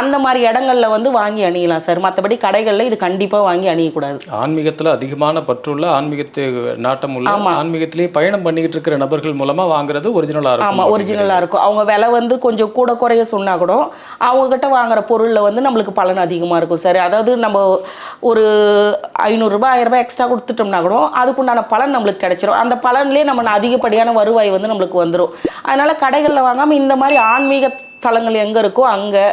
S1: அந்த மாதிரி இடங்களில் வந்து வாங்கி அணியலாம் சார். மற்றபடி கடைகளில் இது கண்டிப்பாக வாங்கி அணியக்கூடாது.
S2: ஆன்மீகத்தில் அதிகமான பற்றுள்ள, ஆன்மீகத்தை நாட்டம் உள்ள, ஆன்மீகத்திலேயே பயணம் பண்ணிக்கிட்டு இருக்கிற நபர்கள் மூலமாக வாங்குறது ஒரிஜினலாக இருக்கும். ஆமாம்,
S1: ஒரிஜினலாக இருக்கும். அவங்க விலை வந்து கொஞ்சம் கூட குறைய சொன்னால் கூட அவங்கக்கிட்ட வாங்குற பொருளில் வந்து நம்மளுக்கு பலன் அதிகமாக இருக்கும் சார். அதாவது நம்ம ஒரு 500 ரூபாய் 1000 ரூபாய் எக்ஸ்ட்ரா கொடுத்துட்டோம்னா கூட அதுக்குண்டான பலன் நம்மளுக்கு கிடைச்சிரும். அந்த பலன்லேயே நம்ம அதிகப்படியான வருவாய் வந்து நம்மளுக்கு வந்துடும். அதனால் கடைகளில் வாங்காமல் இந்த மாதிரி ஆன்மீக தலங்கள் எங்கே இருக்கோ அங்கே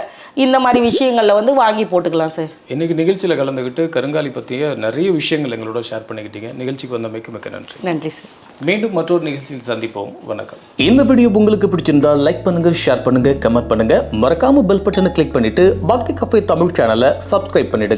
S1: இந்த மாதிரி விஷயங்களில் வந்து வாங்கி போட்டுக்கலாம் சார்.
S2: இன்றைக்கி நிகழ்ச்சியில் கலந்துக்கிட்டு கருங்காலி பற்றிய நிறைய விஷயங்கள் எங்களோட ஷேர் பண்ணிக்கிட்டீங்க. நிகழ்ச்சிக்கு வந்தமைக்கு மிக்க நன்றி.
S1: நன்றி சார்.
S2: மீண்டும் மற்றொரு நிகழ்ச்சியில் சந்திப்போம். வணக்கம்.
S3: இந்த வீடியோ உங்களுக்கு பிடிச்சிருந்தா லைக் பண்ணுங்க, ஷேர் பண்ணுங்க, கமெண்ட் பண்ணுங்க. மறக்காம பெல் பட்டனை கிளிக் பண்ணிட்டு பக்தி கஃபே தமிழ் சேனலை சப்ஸ்கிரைப் பண்ணிடுங்க.